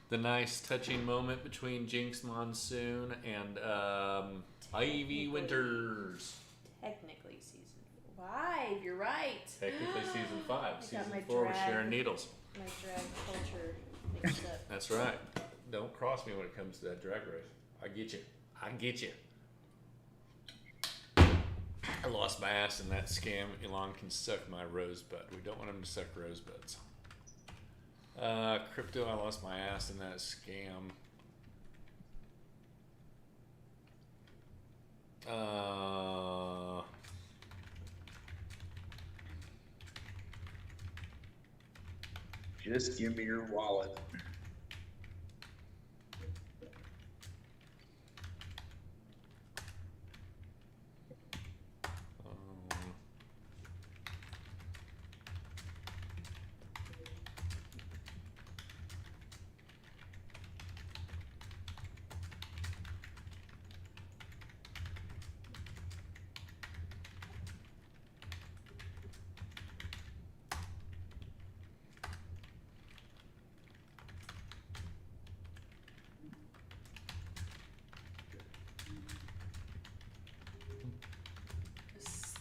The nice touching moment between Jinx Monsoon and Ivy Winters. Technically season 5, you're right. Technically season 5. I got Season my 4 was drag. Sharon Needles. My drag culture mixed up. That's right. Don't cross me when it comes to that drag race. I get you. I get you. I lost my ass in that scam. Elon can suck my rosebud. We don't want him to suck rosebuds. Crypto, I lost my ass in that scam. Just give me your wallet.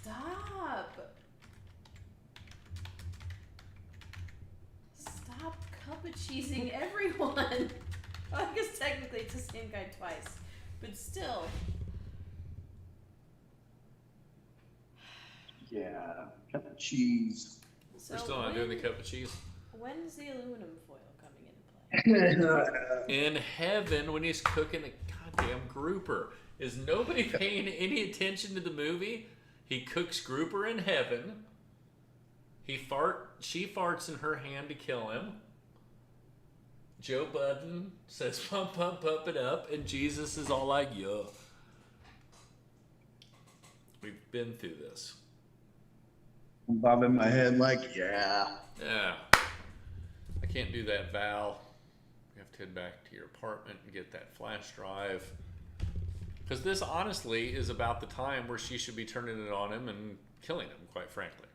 Stop. Stop cup-cheesing everyone. Well, I guess technically it's the same guy twice, but still. Yeah, cup of cheese. So We're still not doing the cup of cheese. When's the aluminum foil coming into play? In heaven, when he's cooking a goddamn grouper. Is nobody paying any attention to the movie? He cooks grouper in heaven. She farts in her hand to kill him. Joe Budden says, pump, pump, pump it up. And Jesus is all like, yo. We've been through this. I'm bobbing my head like, yeah. Yeah. I can't do that, Val. You have to head back to your apartment and get that flash drive. Because this, honestly, is about the time where she should be turning it on him and killing him, quite frankly.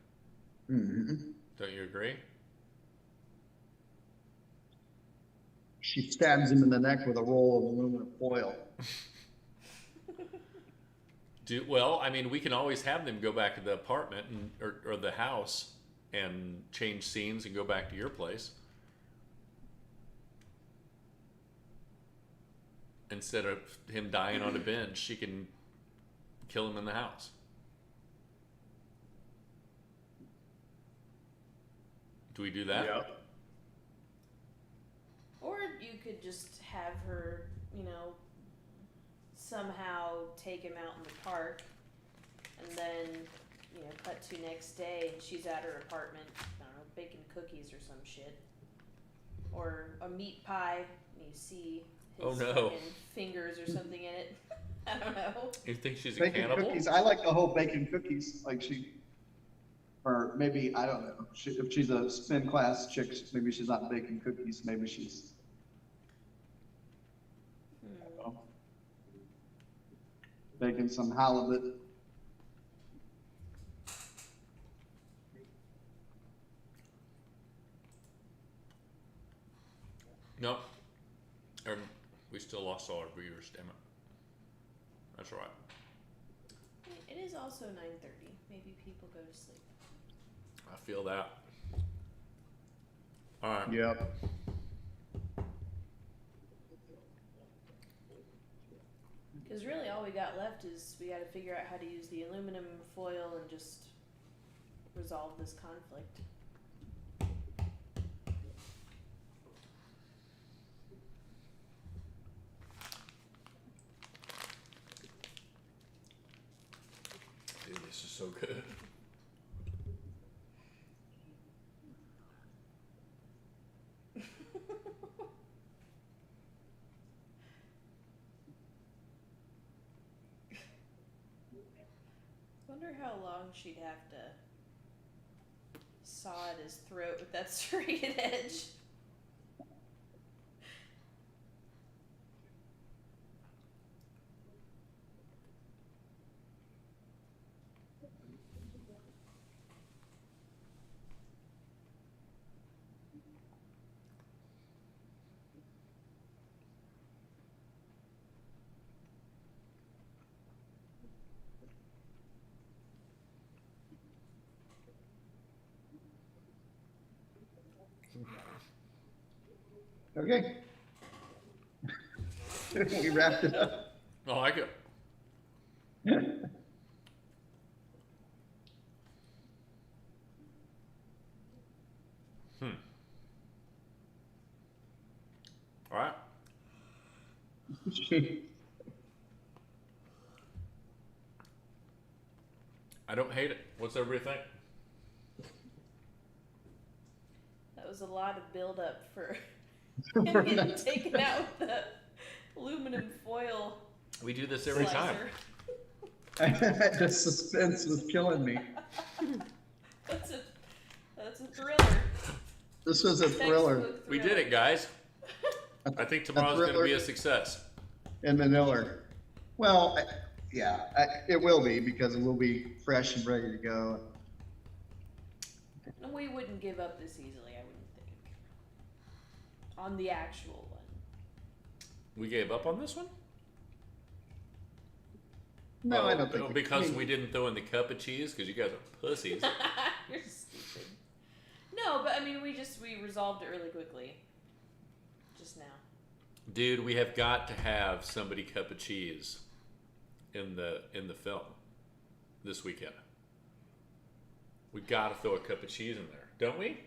Mm-hmm. Don't you agree? She stabs him in the neck with a roll of aluminum foil. Well, I mean, we can always have them go back to the apartment or the house and change scenes and go back to your place. Instead of him dying on a bench, she can kill him in the house. Do we do that? Yep. Or you could just have her, somehow take him out in the park, and then, cut to next day, and she's at her apartment, I don't know, baking cookies or some shit. Or a meat pie, and you see his fucking fingers or something in it. I don't know. You think she's a Baking cannibal? cookies. I like the whole baking cookies. Like or maybe, I don't know. If she's a spin class chick, maybe she's not baking cookies. Maybe she's baking some halibut. No. We still lost all our viewers, damn it. That's all right. It is also 9:30. Maybe people go to sleep. I feel that. All right. Yep. Because really all we got left is we got to figure out how to use the aluminum foil and just resolve this conflict. Dude, this is so good. Wonder how long she'd have to saw at his throat with that serrated edge. Okay. We wrapped it up. I like it. All right. I don't hate it. What's everybody think? That was a lot of build up for him getting taken out with the aluminum foil We do this every time. slicer. The suspense was killing me. That's a thriller. This was a thriller. Textbook We did thriller. it, guys. I think tomorrow's going to thriller. be a success. In Manila. Well, it will be because it will be fresh and ready to go. And we wouldn't give up this easily, I wouldn't think. On the actual one. We gave up on this one? No, Oh, I don't think. because we didn't throw in the cup of cheese because you guys are pussies. You're stupid. No, but I mean, we resolved it really quickly. Just now. Dude, we have got to have somebody cup of cheese in the film this weekend. We got to throw a cup of cheese in there, don't we?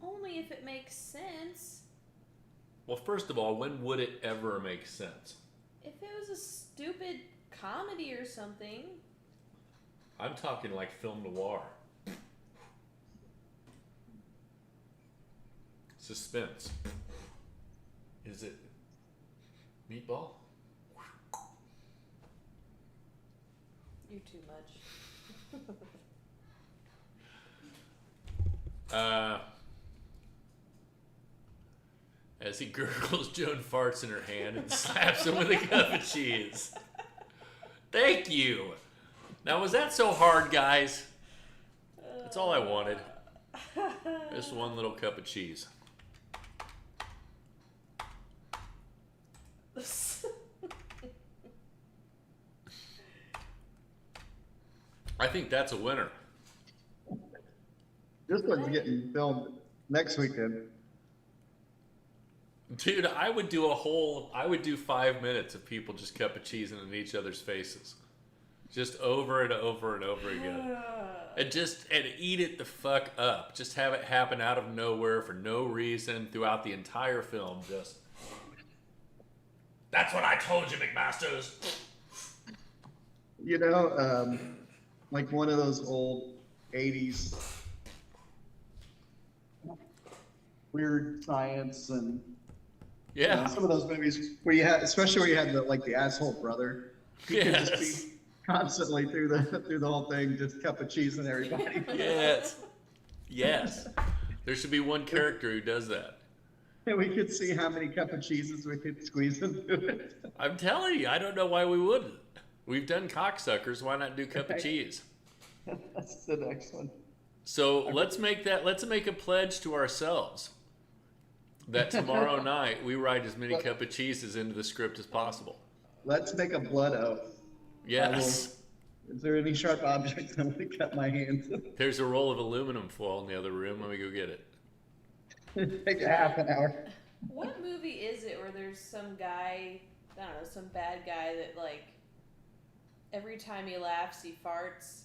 Only if it makes sense. Well, first of all, when would it ever make sense? If it was a stupid comedy or something. I'm talking like film noir. Suspense. Is it meatball? You're too much. As he gurgles, Joan farts in her hand and slaps him with a cup of cheese. Thank you. Now, was that so hard, guys? That's all I wanted. Just one little cup of cheese. I think that's a winner. This one's getting filmed next weekend. Dude, I would do 5 minutes of people just cup of cheese in each other's faces. Just over and over and over again. And eat it the fuck up. Just have it happen out of nowhere for no reason throughout the entire film. Just, that's what I told you, McMasters. You know, like one of those old 80s weird science and Yeah. some of those movies where you had, especially where you had the asshole brother, who could just Yes. be constantly through the whole thing, just cup of cheese and everybody. Yes. Yes. There should be one character who does that. And we could see how many cup of cheeses we could squeeze into it. I'm telling you, I don't know why we wouldn't. We've done cocksuckers. Why not do cup of Right. cheese? That's the next one. So let's make a pledge to ourselves that tomorrow night we write as many cup of cheeses into the script as possible. Let's make a blood oath. Yes. Is there any sharp objects I'm going to cut my hands? There's a roll of aluminum foil in the other room. Let me go get it. Take a half an hour. What movie is it where there's some guy, I don't know, some bad guy that like every time he laughs he farts?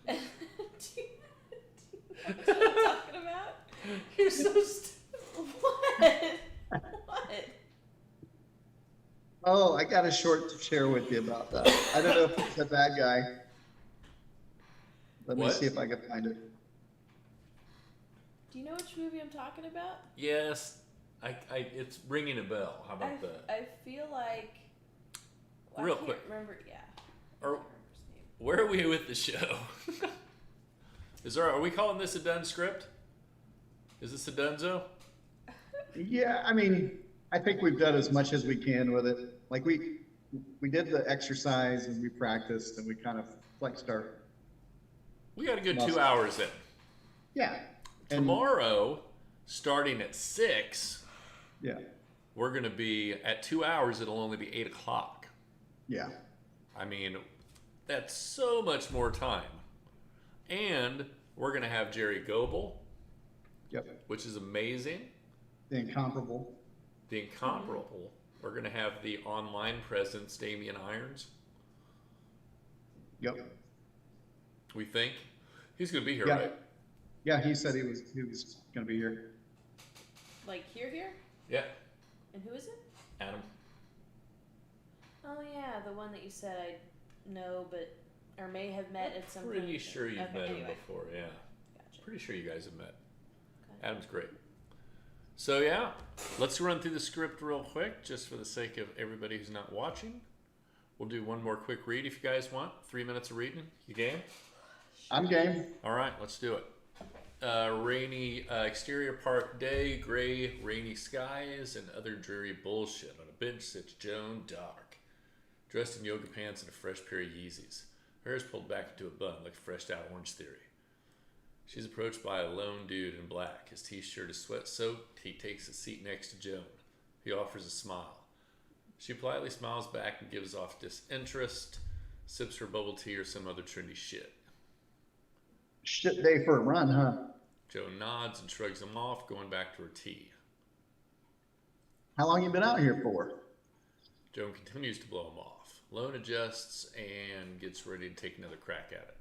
do you know what I'm talking about? You're so stupid. What? What? Oh, I got a short to share with you about that. I don't know if it's a bad guy. Let me What? see if I can find it. Do you know which movie I'm talking about? Yes. It's ringing a bell. How about that? I feel like. Real I can't quick. remember. Yeah. Are- I don't remember his name. Where are we with the show? Are we calling this a done script? Is this a donezo? Yeah, I mean, I think we've done as much as we can with it. Like we did the exercise and we practiced and we kind of flexed our, We got a good Muscle. 2 hours in. yeah. And, Tomorrow, starting at 6, yeah, we're going to be at 2 hours. It'll only be 8 o'clock. yeah. I mean, that's so much more time. And we're going to have Jerry Goebel, Yep. which is amazing. The incomparable. The incomparable. We're going to have the online presence, Damian Irons. Yep. We think he's going to be here, Yeah. right? Yeah, he said he was going to be here. Like here? Yeah, And who is it? Adam. Oh yeah, the one that you said I know, but or may have met at some Pretty point. sure you've Okay, met him anyway. before. Yeah, Gotcha. pretty sure you guys have met. Okay. Adam's great. So yeah, let's run through the script real quick, just for the sake of everybody who's not watching. We'll do one more quick read if you guys want. 3 minutes of reading. You game? I'm game. All right, let's do it. Rainy exterior park day, gray, rainy skies, and other dreary bullshit. On a bench sits Joan Dark, dressed in yoga pants and a fresh pair of Yeezys. Her hair's pulled back into a bun like fresh out Orange Theory. She's approached by a lone dude in black. His t-shirt is sweat soaked. He takes a seat next to Joan. He offers a smile. She politely smiles back and gives off disinterest, sips her bubble tea or some other trendy shit. Shit day for a run, huh? Joan nods and shrugs him off, going back to her tea. How long you been out here for? Joan continues to blow him off. Lone adjusts and gets ready to take another crack at it.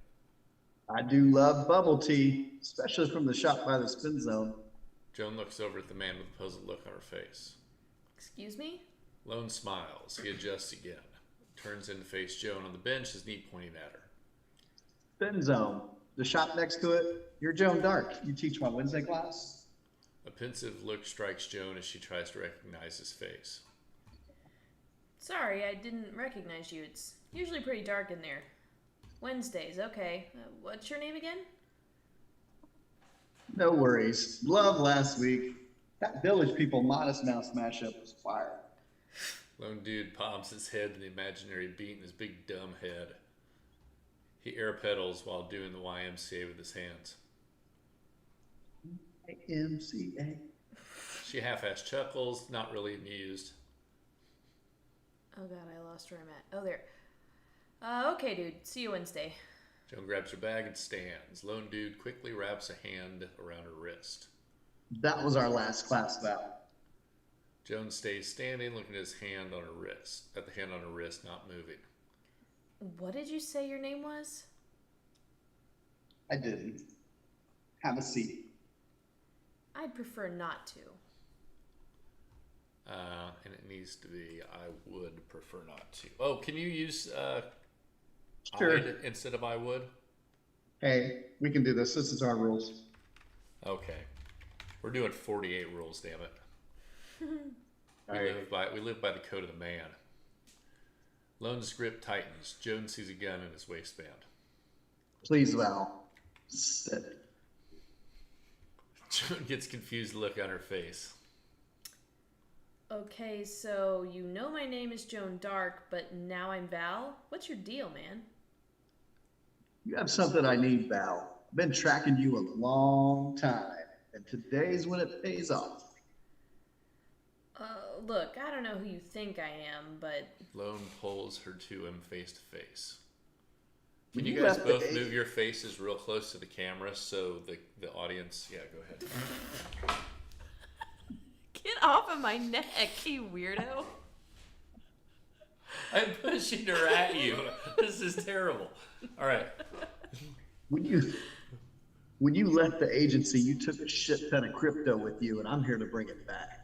I do love bubble tea, especially from the shop by the spin zone. Joan looks over at the man with a puzzled look on her face. Excuse me? Lone smiles. He adjusts again. Turns in to face Joan on the bench, his knee pointing at her. Spin zone. The shop next to it. You're Joan Dark. You teach my Wednesday class? A pensive look strikes Joan as she tries to recognize his face. Sorry, I didn't recognize you. It's usually pretty dark in there. Wednesdays, okay. What's your name again? No worries. Love last week. That Village People Modest Mouse mashup was fire. Lone dude palms his head in the imaginary beat in his big dumb head. He air pedals while doing the YMCA with his hands. YMCA. She half-ass chuckles, not really amused. Oh god, I lost where I'm at. Oh, there. Okay, dude. See you Wednesday. Joan grabs her bag and stands. Lone dude quickly wraps a hand around her wrist. That was our last class Val. Joan stays standing, looking at the hand on her wrist, not moving. What did you say your name was? I didn't. Have a seat. I'd prefer not to. And it needs to be, I would prefer not to. Oh, can you use Sure. I'd instead of I would? Hey, we can do this. This is our rules. Okay. We're doing 48 rules, damn it. We live by the code of the man. Lone's grip tightens. Joan sees a gun in his waistband. Please, Val. Sit. Joan gets confused look on her face. Okay, so you know my name is Joan Dark, but now I'm Val? What's your deal, man? You have something I need, Val. I've been tracking you a long time, and today's when it pays off. Look, I don't know who you think I am, but... Lone pulls her to him face to face. Can When you you guys left the both A- move your faces real close to the camera so the audience... Yeah, go ahead. Get off of my neck, you weirdo. I'm pushing her at you. This is terrible. All right. When you left the agency, you took a shit ton of crypto with you, and I'm here to bring it back.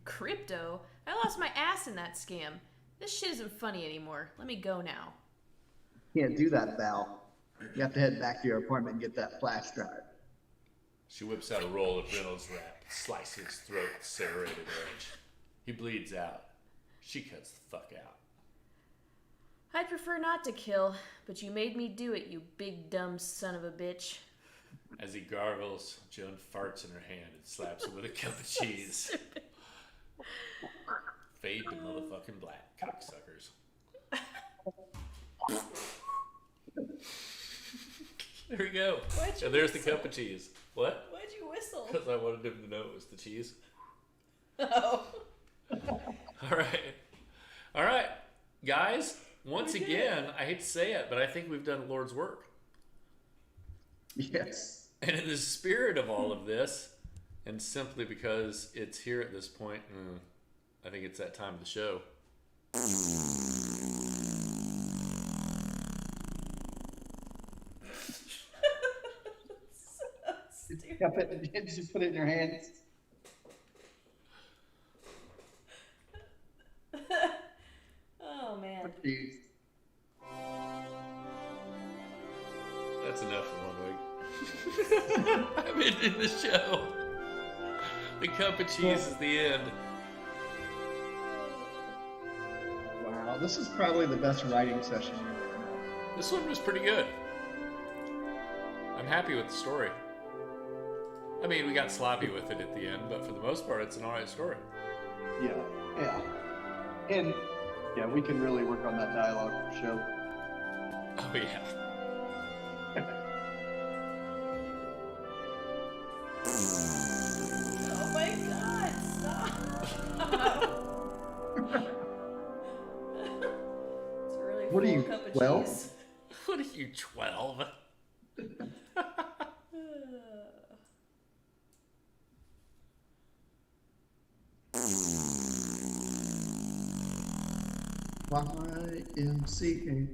Crypto? I lost my ass in that scam. This shit isn't funny anymore. Let me go now. Can't do that, Val. You have to head back to your apartment and get that flash drive. She whips out a roll of Reynolds wrap, slices his throat with serrated edge. He bleeds out. She cuts the fuck out. I'd prefer not to kill, but you made me do it, you big dumb son of a bitch. As he gargles, Joan farts in her hand and slaps him with a cup of cheese. Fade to motherfucking black, cocksuckers. There we go. Why'd you And there's the whistle? cup of cheese. What? Why'd you whistle? Because I wanted him to know it was the cheese. Oh. All right, guys. Once We did again, I hate to say it, but I think we've done Lord's work. Yes. And in the spirit of all of this, and simply because it's here at this point, I think it's that time of the show. Did you put it in your hands? Oh, man. Jeez. That's enough for 1 week. I'm ending the show. The cup of cheese is the end. Wow, this is probably the best writing session. This one was pretty good. I'm happy with the story. I mean, we got sloppy with it at the end, but for the most part, it's an alright story. Yeah. And yeah, we can really work on that dialogue for show. Oh, yeah. Oh my god, stop! It's a really What are full you, cup of 12? cheese. What are you, 12? YMCA.